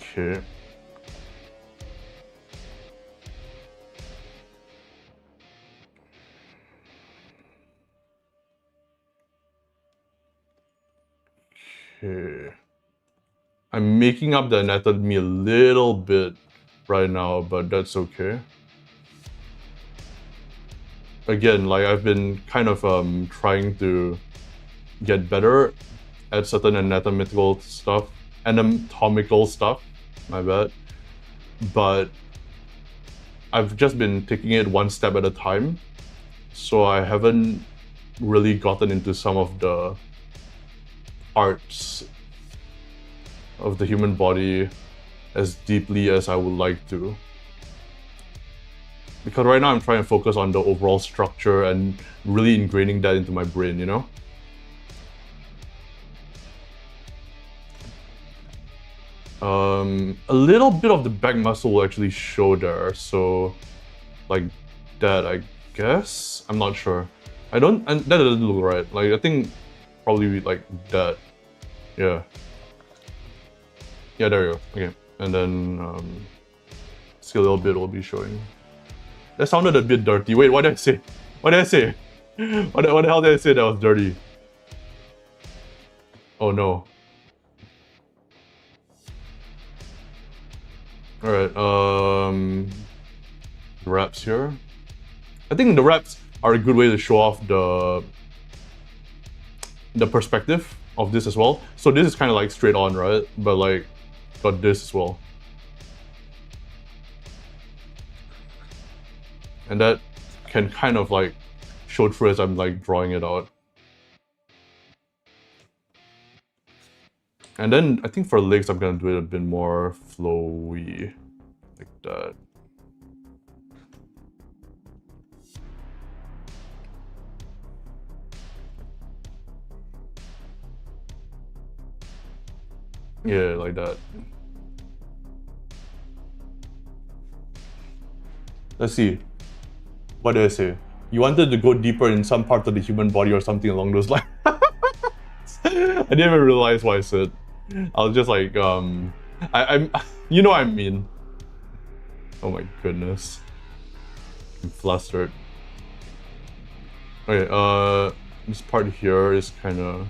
Okay. Okay. I'm making up the anatomy a little bit right now, but that's okay. Again, like I've been kind of trying to get better at certain anatomical stuff, my bad. But I've just been taking it one step at a time, so I haven't really gotten into some of the arts of the human body as deeply as I would like to. Because right now I'm trying to focus on the overall structure and really ingraining that into my brain, you know? A little bit of the back muscle will actually show there, so like that, I guess? I'm not sure. That doesn't look right. Like, I think probably like that. Yeah. Yeah, there you go. Okay. And then see a little bit will be showing. That sounded a bit dirty. Wait, what did I say? What did I say? What the hell did I say that was dirty? Oh no. Alright, wraps here. I think the wraps are a good way to show off the perspective of this as well. So this is kind of like straight on, right? But like, got this as well. And that can kind of like show through as I'm like drawing it out. And then I think for legs, I'm gonna do it a bit more flowy, like that. Yeah, like that. Let's see. What did I say? You wanted to go deeper in some part of the human body or something along those lines. I didn't even realize what I said. I was just like, I'm, you know what I mean. Oh my goodness. I'm flustered. Okay, this part here is kind of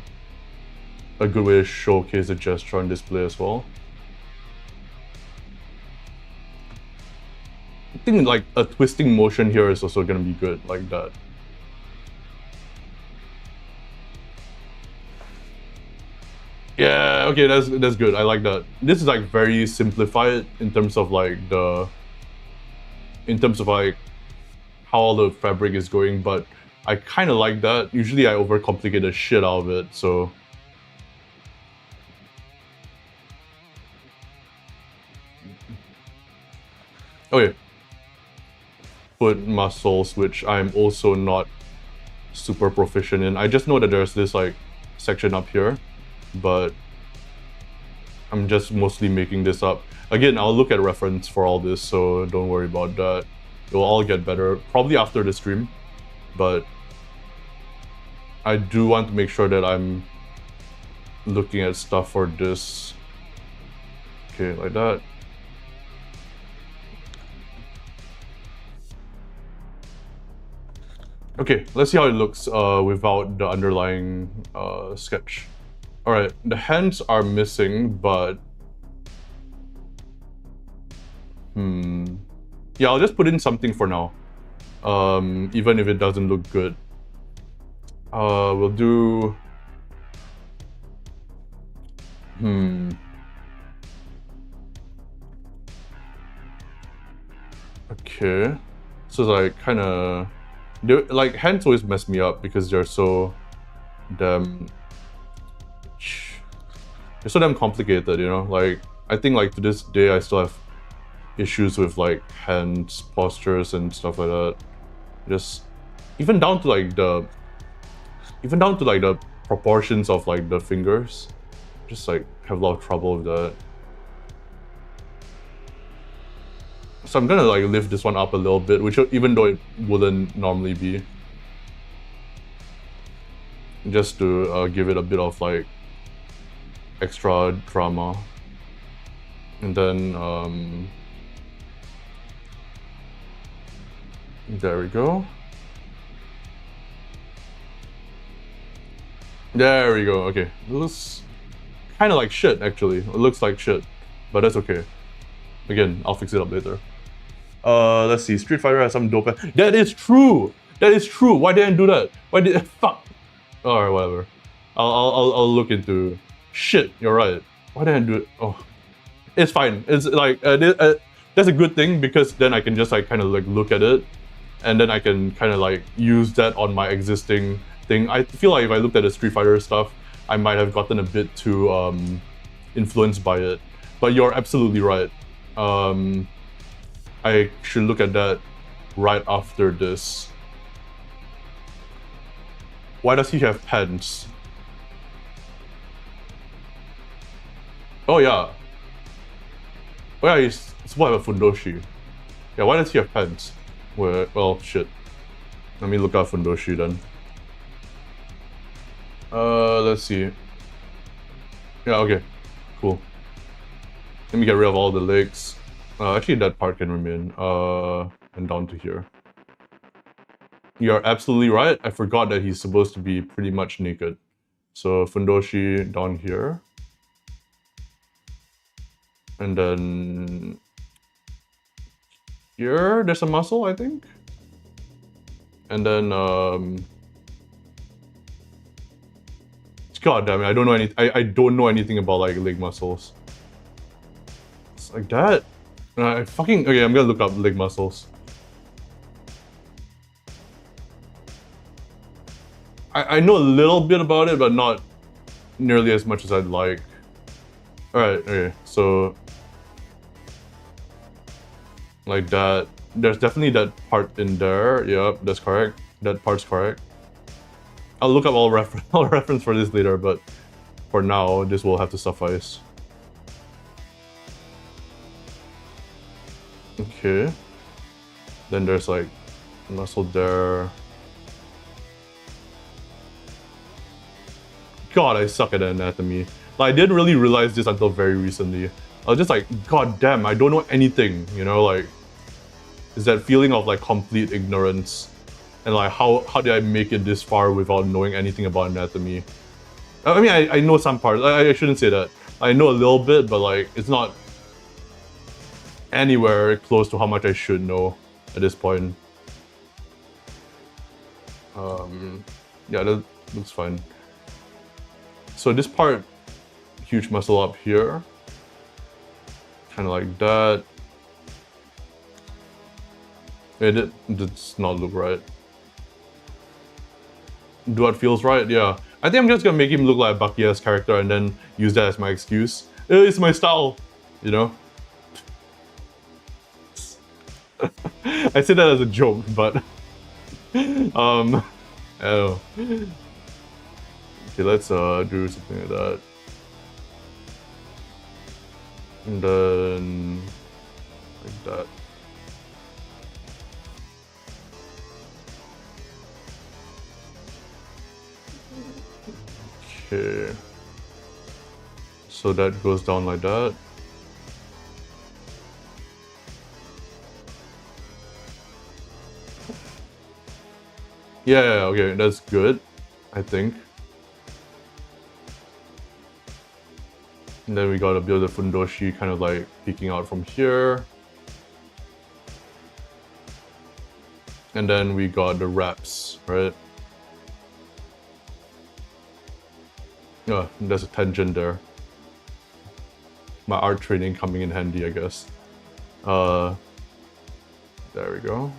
a good way to showcase the gesture on display as well. I think like a twisting motion here is also gonna be good, like that. Yeah, okay, that's good. I like that. This is like very simplified in terms of like how all the fabric is going, but I kind of like that. Usually I overcomplicate the shit out of it, so. Okay. Foot muscles, which I'm also not super proficient in. I just know that there's this like section up here, but I'm just mostly making this up. Again, I'll look at reference for all this, so don't worry about that. It will all get better, probably after the stream, but I do want to make sure that I'm looking at stuff for this. Okay, like that. Okay, let's see how it looks without the underlying sketch. Alright, the hands are missing, but... Yeah, I'll just put in something for now. Even if it doesn't look good. We'll do... Okay. So it's like kinda... Like, hands always mess me up because they're so damn complicated, you know? Like, I think like to this day I still have issues with like hands postures and stuff like that. Just even down to like the proportions of like the fingers. Just like have a lot of trouble with that. So I'm gonna like lift this one up a little bit, which even though it wouldn't normally be. Just to give it a bit of like extra drama. And then there we go. There we go. Okay, it looks kind of like shit actually. It looks like shit, but that's okay. Again, I'll fix it up later. Let's see. Street Fighter has some dope. That is true. That is true. Why didn't I do that? Why did fuck? Alright, whatever. I'll look into. Shit, you're right. Why didn't I do it? Oh, it's fine. It's like that's a good thing because then I can just like kind of like look at it, and then I can kind of like use that on my existing thing. I feel like if I looked at the Street Fighter stuff, I might have gotten a bit too influenced by it. But you're absolutely right. I should look at that right after this. Why does he have pants? Oh yeah. Oh yeah, he's what a fundoshi. Yeah, why does he have pants? Well, shit. Let me look up fundoshi then. Let's see. Yeah, okay. Cool. Let me get rid of all the legs. Actually, that part can remain. And down to here. You're absolutely right. I forgot that he's supposed to be pretty much naked. So fundoshi down here. And then here, there's a muscle, I think. And then God damn it, I don't know I don't know anything about like leg muscles. It's like that. Okay, I'm gonna look up leg muscles. I know a little bit about it, but not nearly as much as I'd like. Alright, okay, so like that. There's definitely that part in there. Yep, that's correct. That part's correct. I'll look up all reference for this later, but for now, this will have to suffice. Okay. Then there's like muscle there. God, I suck at anatomy. Like, I didn't really realize this until very recently. I was just like, God damn, I don't know anything, you know, like, it's that feeling of like complete ignorance. And like, how did I make it this far without knowing anything about anatomy? I mean, I know some parts. I shouldn't say that. I know a little bit, but like, it's not anywhere close to how much I should know at this point. Yeah, that looks fine. So this part, huge muscle up here. Kind of like that. It does not look right. Do what feels right? Yeah. I think I'm just gonna make him look like a Bucky-esque character and then use that as my excuse. It's my style, you know? I say that as a joke, but... oh. Okay, let's do something like that. And then... like that. Okay. So that goes down like that. Yeah, okay, that's good, I think. And then we got a bit of the fundoshi kind of like peeking out from here. And then we got the wraps, right? Yeah, there's a tangent there. My art training coming in handy, I guess. There we go.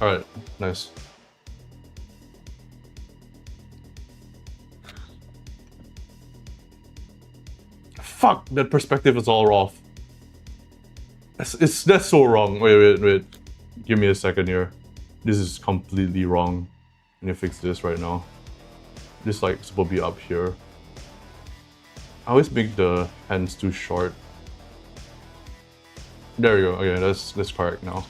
Alright, nice. Fuck, that perspective is all off. That's so wrong. Wait. Give me a second here. This is completely wrong. I need to fix this right now. This like supposed to be up here. I always make the hands too short. There we go. Okay, that's correct now.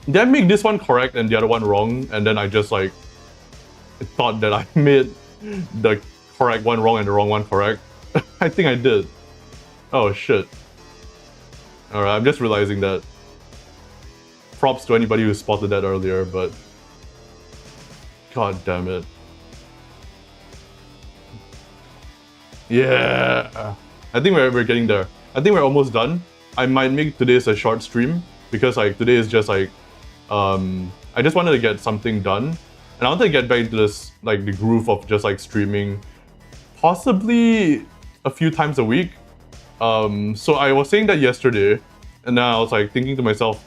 Did I make this one correct and the other one wrong? And then I just like thought that I made the correct one wrong and the wrong one correct. I think I did. Oh shit. Alright, I'm just realizing that. Props to anybody who spotted that earlier, but god damn it. Yeah, I think we're getting there. I think we're almost done. I might make today's a short stream because like today is just like I just wanted to get something done, and I wanted to get back into this like the groove of just like streaming possibly a few times a week. So I was saying that yesterday, and then I was like thinking to myself,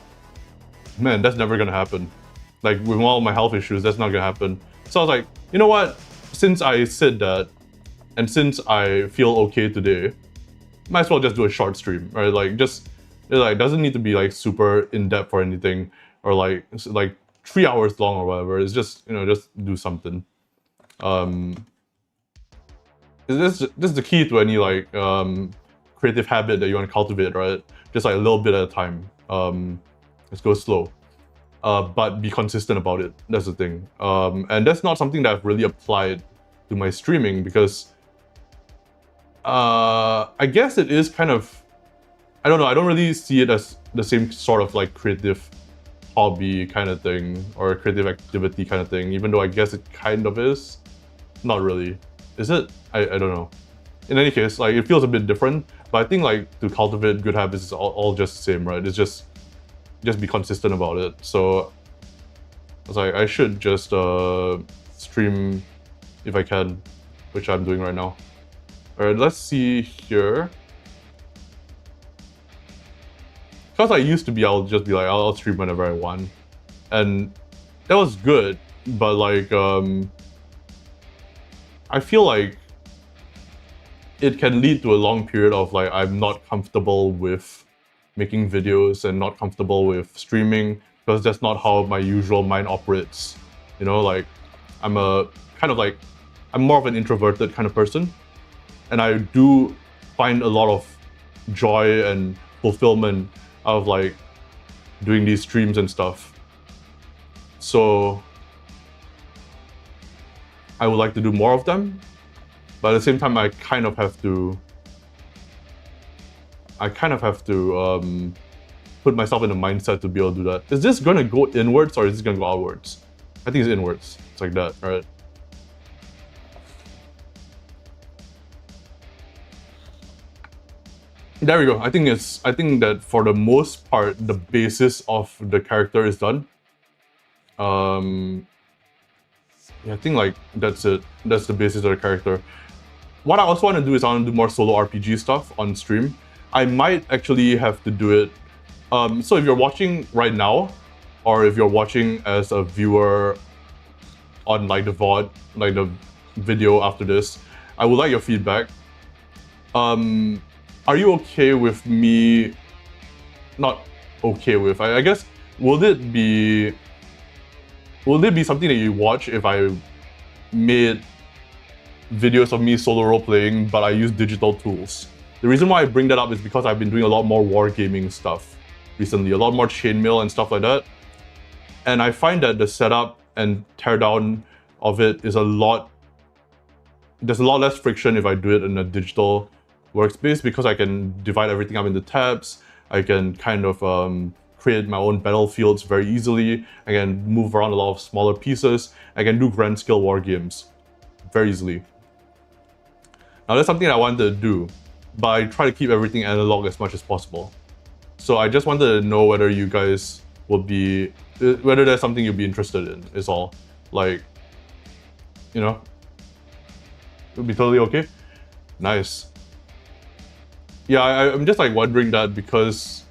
man, that's never gonna happen. Like with all my health issues, that's not gonna happen. So I was like, you know what? Since I said that, and since I feel okay today, might as well just do a short stream, right? Like just, it like doesn't need to be like super in depth or anything, or like 3 hours long or whatever. It's just, you know, just do something. This is the key to any like creative habit that you want to cultivate, right? Just like a little bit at a time. Let's go slow, but be consistent about it. That's the thing. And that's not something that I've really applied to my streaming because I guess it is kind of, I don't know, I don't really see it as the same sort of like creative hobby kind of thing or creative activity kind of thing, even though I guess it kind of is. Not really. Is it? I don't know. In any case, like it feels a bit different, but I think like to cultivate good habits is all just the same, right? It's just be consistent about it. So I was like, I should just stream if I can, which I'm doing right now. Alright, let's see here. Because I used to be, I'll just be like, I'll stream whenever I want. And that was good, but like, I feel like it can lead to a long period of like, I'm not comfortable with making videos and not comfortable with streaming because that's not how my usual mind operates. You know, like I'm more of an introverted kind of person. And I do find a lot of joy and fulfillment out of like doing these streams and stuff. So I would like to do more of them, but at the same time I kind of have to put myself in the mindset to be able to do that. Is this gonna go inwards or is this gonna go outwards? I think it's inwards. It's like that, alright. There we go. I think that for the most part, the basis of the character is done. Yeah, I think like that's it. That's the basis of the character. What I also want to do is I want to do more solo RPG stuff on stream. I might actually have to do it. So if you're watching right now, or if you're watching as a viewer on like the VOD, like the video after this, I would like your feedback. Are you okay with me? Not okay with. I guess will it be something that you watch if I made videos of me solo role playing, but I use digital tools? The reason why I bring that up is because I've been doing a lot more wargaming stuff recently, a lot more chainmail and stuff like that. And I find that the setup and teardown of it is there's a lot less friction if I do it in a digital workspace because I can divide everything up into tabs. I can kind of create my own battlefields very easily. I can move around a lot of smaller pieces. I can do grand scale war games very easily. Now that's something I wanted to do, but I try to keep everything analog as much as possible. So I just wanted to know whether you guys would be, whether there's something you'd be interested in, is all. Like, you know, it would be totally okay. Nice. Yeah, I'm just like wondering that because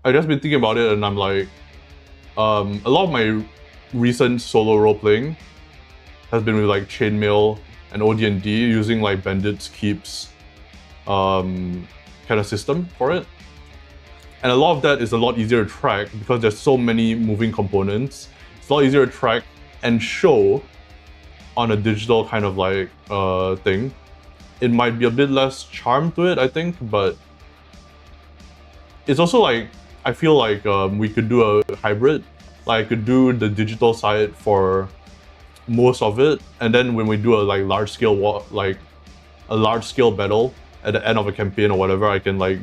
I just been thinking about it and I'm like, a lot of my recent solo role playing has been with like chainmail and OD&D using like Bandit's Keep's kind of system for it. And a lot of that is a lot easier to track because there's so many moving components. It's a lot easier to track and show on a digital kind of like thing. It might be a bit less charm to it, I think, but it's also like, I feel like we could do a hybrid. Like I could do the digital side for most of it, and then when we do a like large scale battle at the end of a campaign or whatever, I can like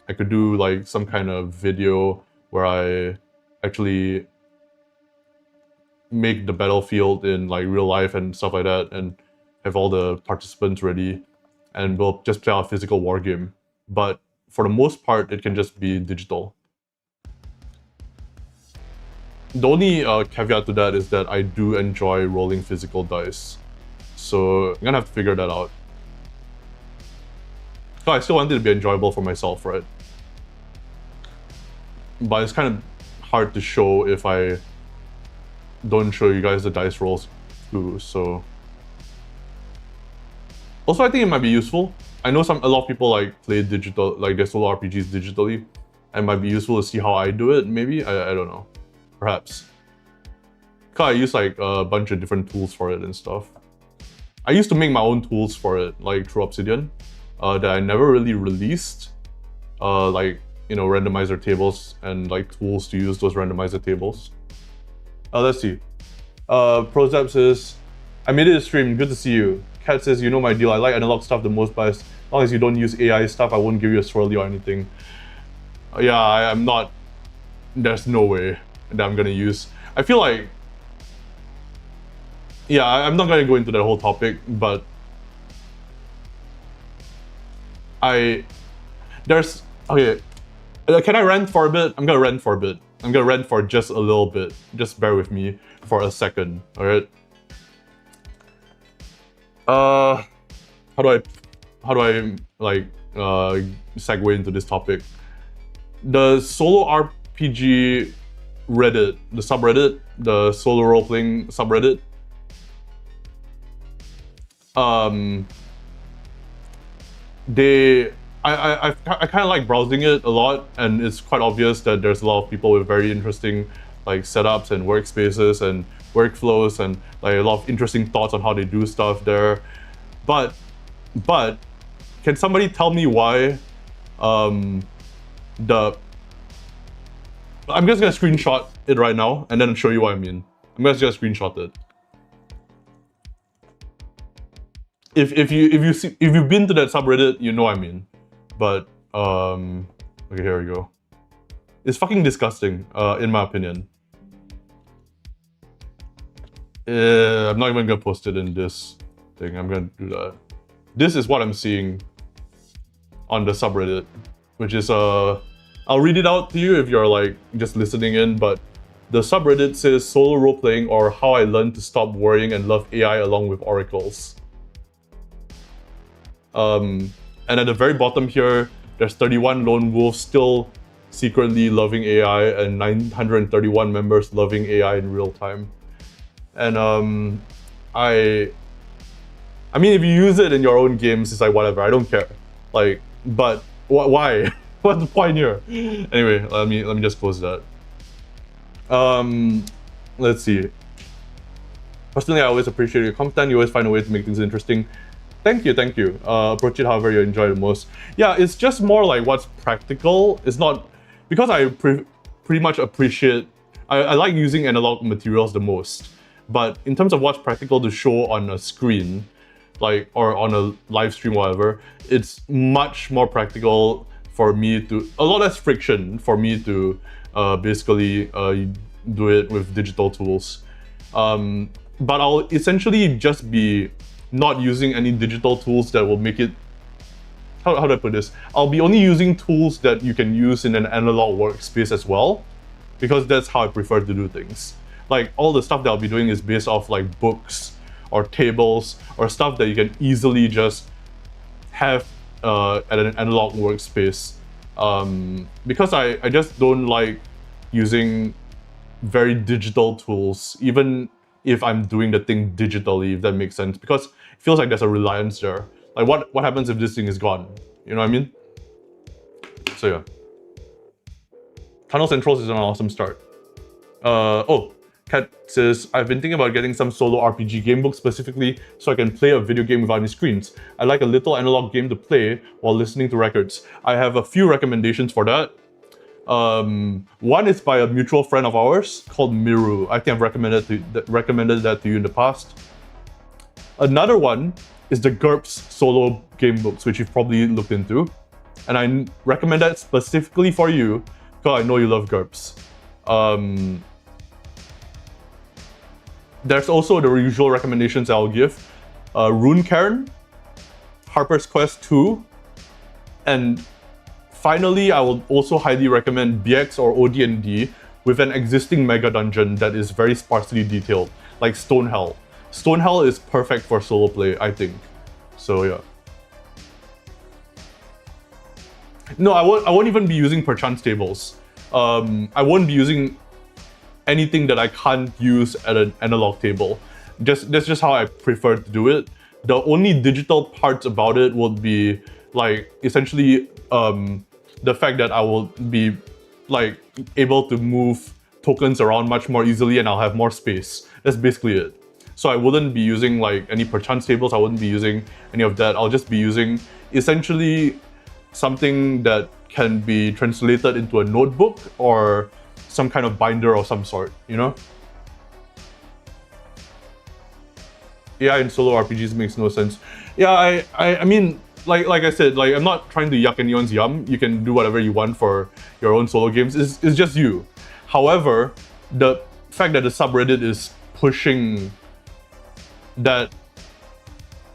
I could do like some kind of video where I actually make the battlefield in like real life and stuff like that, and have all the participants ready, and we'll just play our physical war game. But for the most part, it can just be digital. The only caveat to that is that I do enjoy rolling physical dice, so I'm gonna have to figure that out. So I still want it to be enjoyable for myself, right? But it's kind of hard to show if I don't show you guys the dice rolls too, so... Also, I think it might be useful. I know a lot of people like play digital, like their solo RPGs digitally, and it might be useful to see how I do it, maybe? I don't know. Perhaps. Cause I use like a bunch of different tools for it and stuff. I used to make my own tools for it, like through Obsidian, that I never really released. Like, you know, randomizer tables and like tools to use those randomizer tables. Let's see. Prozap says, I made it a stream, good to see you. Kat says, you know my deal, I like analog stuff the most, but as long as you don't use AI stuff, I won't give you a swirly or anything. Yeah, I'm not... There's no way that I'm gonna use... I feel like... Yeah, I'm not gonna go into that whole topic, but... There's... Okay. Can I rant for a bit? I'm gonna rant for a bit. I'm gonna rant for just a little bit. Just bear with me for a second, alright? How do I like segue into this topic? The solo RPG Reddit, the subreddit, the solo role-playing subreddit. I kind of like browsing it a lot, and it's quite obvious that there's a lot of people with very interesting like setups and workspaces and workflows and like a lot of interesting thoughts on how they do stuff there. But can somebody tell me why I'm just gonna screenshot it right now and then show you what I mean. I'm just gonna screenshot it. If you've been to that subreddit, you know what I mean. But okay, here we go. It's fucking disgusting, in my opinion. I'm not even gonna post it in this thing. I'm gonna do that. This is what I'm seeing on the subreddit, which is I'll read it out to you if you're like just listening in, but the subreddit says solo role-playing or how I learned to stop worrying and love AI along with oracles. And at the very bottom here, there's 31 lone wolves still secretly loving AI and 931 members loving AI in real time. And I mean, if you use it in your own games, it's like whatever, I don't care. Like, but why? What's the point here? Anyway, let me just close that. Let's see. Personally, I always appreciate your content. You always find a way to make things interesting. Thank you, thank you. Approach it however you enjoy the most. Yeah, it's just more like what's practical. It's not... Because I pretty much appreciate... I like using analog materials the most. But in terms of what's practical to show on a screen, like, or on a live stream or whatever, it's much more practical for me to... A lot less friction for me to basically do it with digital tools. But I'll essentially just be not using any digital tools that will make it... How do I put this? I'll be only using tools that you can use in an analog workspace as well, because that's how I prefer to do things. Like, all the stuff that I'll be doing is based off like books or tables or stuff that you can easily just have at an analog workspace. Because I just don't like using very digital tools, even if I'm doing the thing digitally, if that makes sense, because it feels like there's a reliance there. Like, what happens if this thing is gone? You know what I mean? So yeah. Tunnel Centrals is an awesome start. Oh, Kat says, I've been thinking about getting some solo RPG game book specifically so I can play a video game without any screens. I like a little analog game to play while listening to records. I have a few recommendations for that. One is by a mutual friend of ours called Miru. I think I've recommended that to you in the past. Another one is the GURPS solo game books, which you've probably looked into. And I recommend that specifically for you, because I know you love GURPS. There's also the usual recommendations I'll give. Rune Cairn, Harper's Quest 2, and finally, I will also highly recommend BX or OD&D with an existing mega dungeon that is very sparsely detailed, like Stonehell. Stonehell is perfect for solo play, I think. So yeah. No, I won't even be using perchance tables. I won't be using anything that I can't use at an analog table. That's just how I prefer to do it. The only digital parts about it would be like essentially the fact that I will be like able to move tokens around much more easily and I'll have more space. That's basically it. So I wouldn't be using like any perchance tables, I wouldn't be using any of that. I'll just be using essentially something that can be translated into a notebook or some kind of binder of some sort, you know? AI in solo RPGs makes no sense. Yeah, I mean, like I said, like I'm not trying to yuck anyone's yum. You can do whatever you want for your own solo games. It's just you. However, the fact that the subreddit is pushing that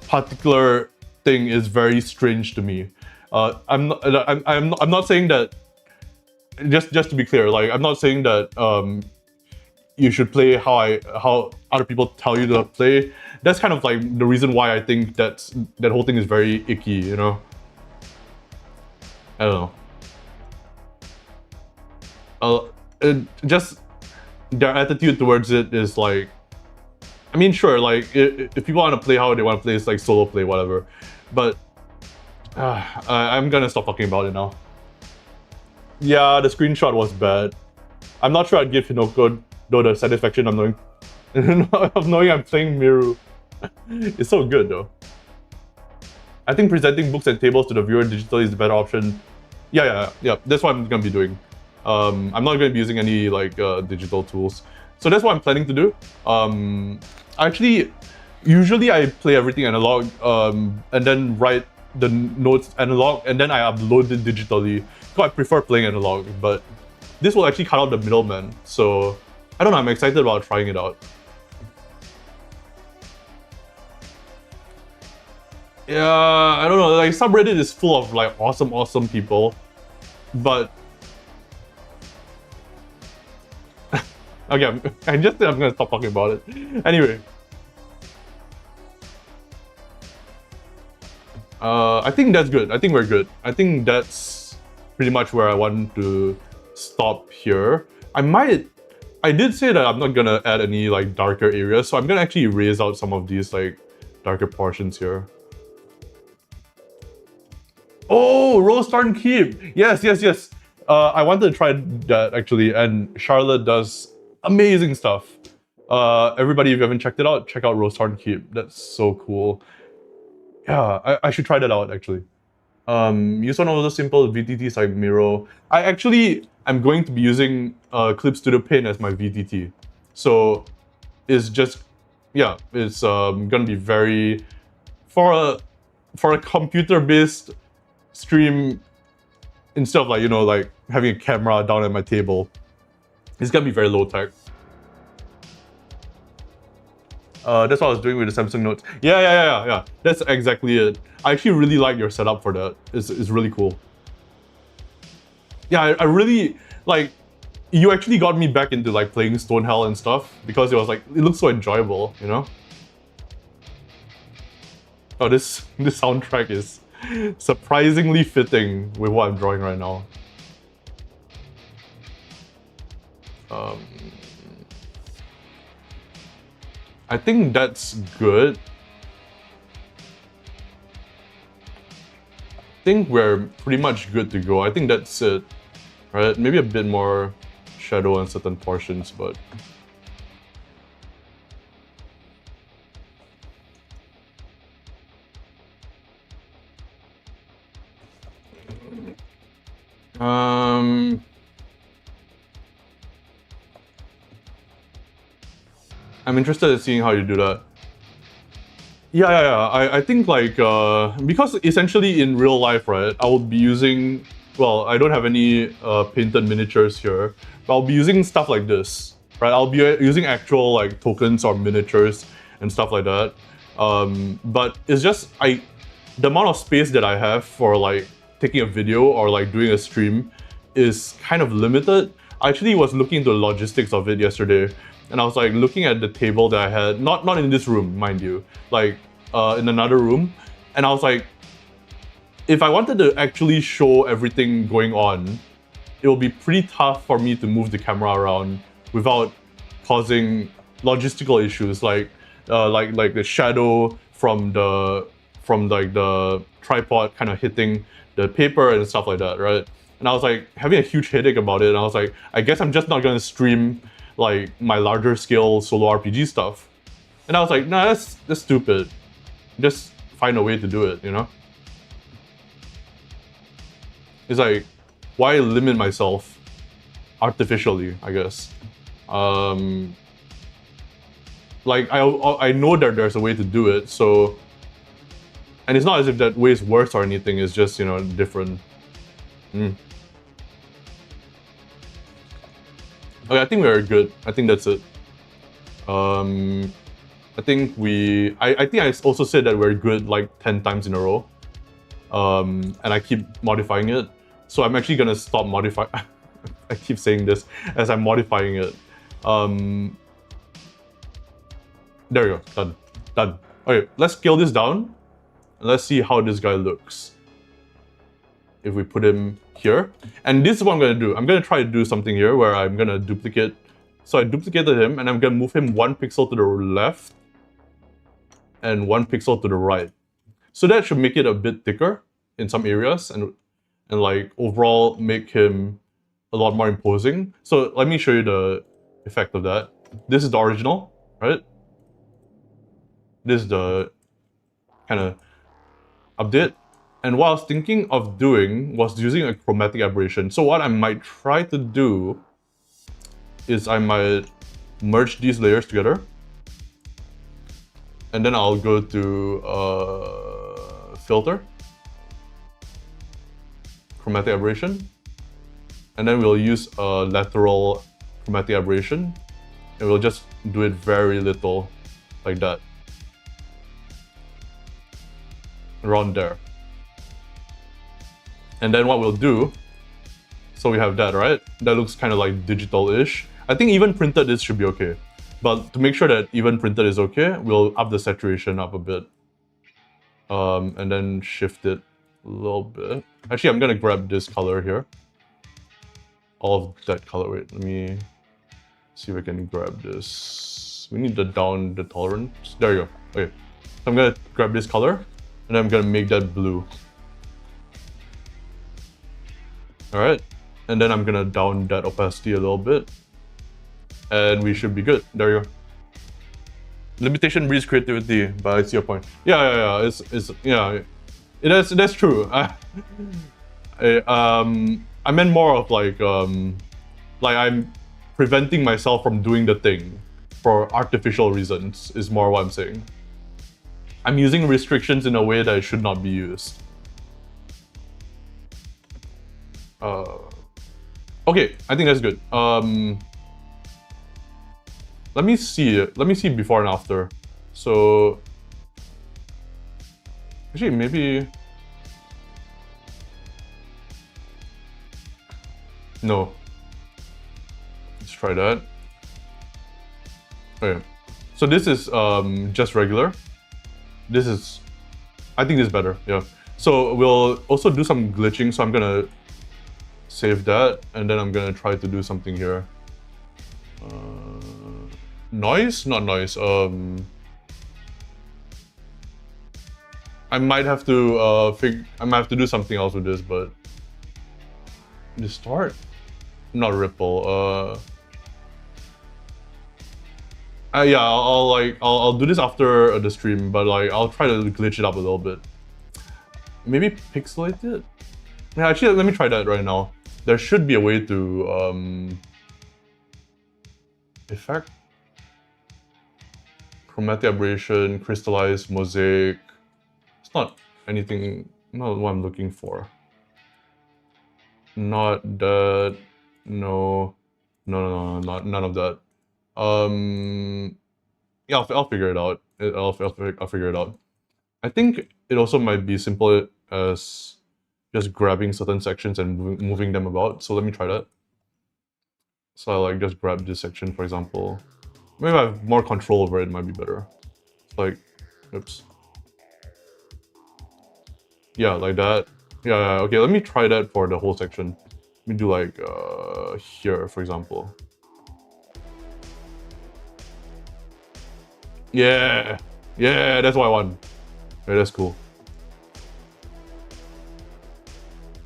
particular thing is very strange to me. I'm not saying that. Just to be clear, like I'm not saying that you should play how other people tell you to play. That's kind of like the reason why I think that whole thing is very icky, you know? I don't know. Just their attitude towards it is like, I mean, sure, like if people want to play how they want to play, it's like solo play, whatever. But I'm gonna stop talking about it now. Yeah, the screenshot was bad. I'm not sure I'd give Hinoko though the satisfaction of knowing I'm playing Miru. It's so good though. I think presenting books and tables to the viewer digitally is the better option. Yeah. That's what I'm gonna be doing. I'm not gonna be using any like digital tools. So that's what I'm planning to do. Actually, usually I play everything analog and then write the notes analog and then I upload it digitally. So I prefer playing analog, but this will actually cut out the middleman. So I don't know, I'm excited about trying it out. Yeah, I don't know, like subreddit is full of like awesome people, but okay, I'm gonna stop talking about it. Anyway, I think that's good. I think we're good. I think that's pretty much where I want to stop here. I did say that I'm not gonna add any like darker areas, so I'm gonna actually erase out some of these like darker portions here. Oh, Rose Thorn Keep! Yes. I wanted to try that actually, and Charlotte does amazing stuff. Everybody, if you haven't checked it out, check out Rose Thorn Keep. That's so cool. Yeah, I should try that out actually. Use one of those simple VTTs like Miro. I'm going to be using Clip Studio Paint as my VTT. So it's just, yeah, it's gonna be very, for a computer-based stream, instead of like, you know, like having a camera down at my table, it's gonna be very low tech. That's what I was doing with the Samsung Notes. Yeah. That's exactly it. I actually really like your setup for that. It's really cool. Yeah, I really, like, you actually got me back into like playing Stonehell and stuff because it was like, it looks so enjoyable, you know? Oh, this soundtrack is surprisingly fitting with what I'm drawing right now. I think that's good. I think we're pretty much good to go. I think that's it, right? Maybe a bit more shadow on certain portions, but I'm interested in seeing how you do that. Yeah. I think like, because essentially in real life, right, I will be using, well, I don't have any painted miniatures here, but I'll be using stuff like this, right? I'll be using actual like tokens or miniatures and stuff like that. But it's just, the amount of space that I have for like taking a video or like doing a stream is kind of limited. I actually was looking into the logistics of it yesterday, and I was like looking at the table that I had, not in this room, mind you, like in another room, and I was like, if I wanted to actually show everything going on, it will be pretty tough for me to move the camera around without causing logistical issues, like the shadow from like the tripod kind of hitting the paper and stuff like that, right? And I was like having a huge headache about it, and I was like, I guess I'm just not gonna stream like my larger scale solo RPG stuff. And I was like, nah, that's stupid. Just find a way to do it, you know? It's like, why limit myself artificially, I guess? Like I know that there's a way to do it, so, and it's not as if that way is worse or anything, it's just, you know, different. Okay, I think we're good. I think that's it. I think I also said that we're good like 10 times in a row. And I keep modifying it. So I'm actually gonna stop modifying. I keep saying this as I'm modifying it. There you go, done. Okay, let's scale this down. And let's see how this guy looks. If we put him here. And this is what I'm gonna do. I'm gonna try to do something here where I'm gonna duplicate. So I duplicated him and I'm gonna move him 1 pixel to the left and 1 pixel to the right. So that should make it a bit thicker in some areas and like overall make him a lot more imposing. So let me show you the effect of that. This is the original, right? This is the kind of update. And what I was thinking of doing was using a chromatic aberration. So what I might try to do is I might merge these layers together. And then I'll go to filter, chromatic aberration. And then we'll use a lateral chromatic aberration. And we'll just do it very little, like that. Around there. And then what we'll do, so we have that, right? That looks kind of like digital-ish. I think even printed this should be okay. But to make sure that even printed is okay, we'll up the saturation up a bit. And then shift it a little bit. Actually, I'm gonna grab this color here. All of that color. Wait, let me see if I can grab this. We need to down the tolerance. There you go. Okay. So I'm gonna grab this color, and I'm gonna make that blue. Alright, and then I'm gonna down that opacity a little bit. And we should be good. There you go. Limitation breeds creativity, but I see your point. Yeah. That's true. I meant more of like I'm preventing myself from doing the thing for artificial reasons is more what I'm saying. I'm using restrictions in a way that it should not be used. Okay, I think that's good. Let me see it. Let me see before and after. So actually maybe no. Let's try that. Okay. So this is just regular. This is, I think this is better, yeah. So we'll also do some glitching, so I'm gonna save that, and then I'm gonna try to do something here. Noise? Not noise. I might have to I might have to do something else with this, but distort? Not ripple. Yeah, I'll do this after the stream, but like I'll try to glitch it up a little bit. Maybe pixelate it? Yeah, actually, let me try that right now. There should be a way to effect. chromatic aberration, crystallized, mosaic. It's not anything, not what I'm looking for. Not that, no, none of that. Yeah, I'll figure it out. I'll figure it out. I think it also might be simple as just grabbing certain sections and moving them about. So let me try that. So I like just grab this section, for example. Maybe I have more control over it, might be better. Like, oops. Yeah, like that. Yeah, okay, let me try that for the whole section. Let me do like, here, for example. Yeah, yeah, that's what I want. Yeah, that's cool.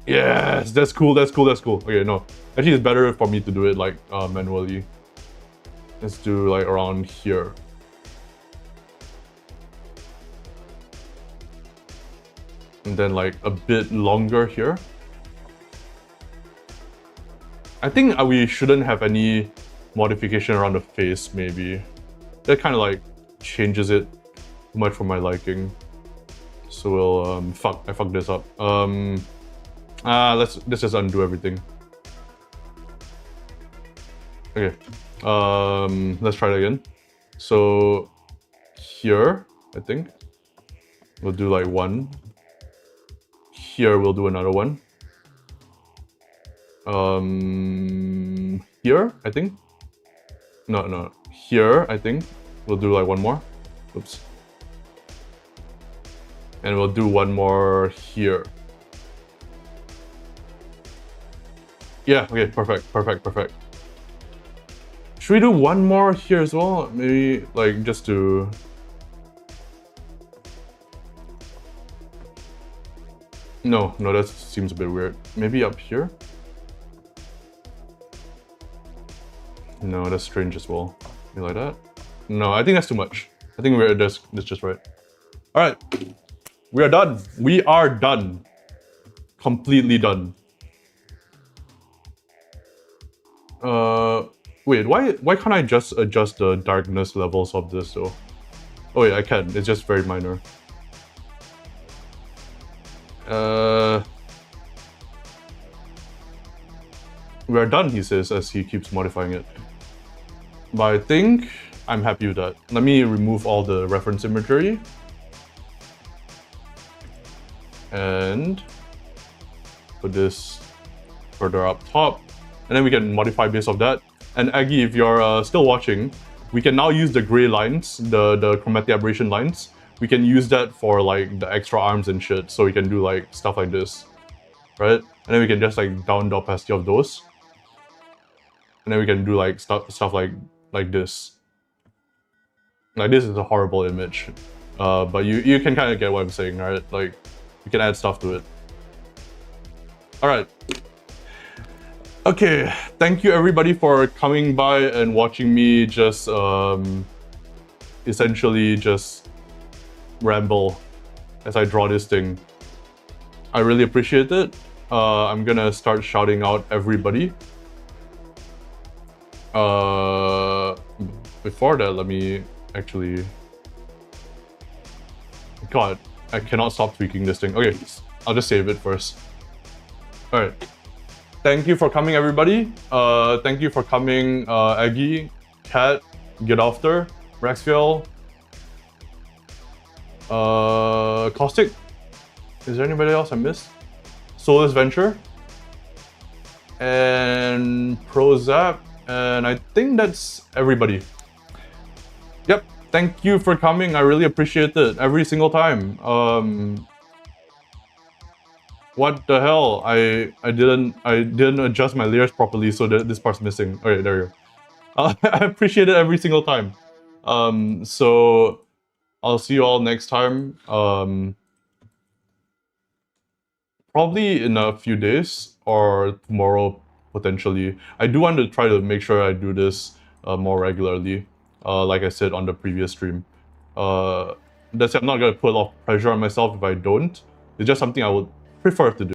Yes, that's cool, that's cool, that's cool. Okay, no. Actually, it's better for me to do it like manually. Let's do like around here. And then like a bit longer here. I think we shouldn't have any modification around the face, maybe. That kind of like changes it too much for my liking. So we'll, I fucked this up. Let's just undo everything. Okay, let's try it again. So here, I think, we'll do like one. Here we'll do another one. Here, I think. No. Here, I think. We'll do like one more. Oops. And we'll do one more here. Yeah, okay, perfect. Should we do one more here as well? Maybe like just to... No, that seems a bit weird. Maybe up here? No, that's strange as well. Maybe like that? No, I think that's too much. I think that's just right. Alright. We are done. We are done. Completely done. Wait, why can't I just adjust the darkness levels of this though? Oh wait, I can. It's just very minor. We are done, he says, as he keeps modifying it. But I think I'm happy with that. Let me remove all the reference imagery. And put this further up top. And then we can modify based off that. And Aggie, if you're still watching, we can now use the gray lines, the chromatic aberration lines. We can use that for like the extra arms and shit. So we can do like stuff like this, right? And then we can just like down the opacity of those. And then we can do like stuff like this. Like this is a horrible image. But you can kind of get what I'm saying, right? Like you can add stuff to it. All right. Okay, thank you everybody for coming by and watching me just essentially just ramble as I draw this thing. I really appreciate it. I'm gonna start shouting out everybody. Before that, let me actually... God, I cannot stop tweaking this thing. Okay, I'll just save it first. Alright. Thank you for coming, everybody. Thank you for coming, Aggie, Kat, Get After, Rexfiel, Caustic. Is there anybody else I missed? Soulless Venture, and Prozap, and I think that's everybody. Yep. Thank you for coming. I really appreciate it every single time. What the hell? I didn't adjust my layers properly, so this part's missing. Okay, there you go. I appreciate it every single time. So I'll see you all next time. Probably in a few days or tomorrow potentially. I do want to try to make sure I do this more regularly. Like I said on the previous stream. That's I'm not gonna put a lot of pressure on myself if I don't. It's just something I would prefer to do.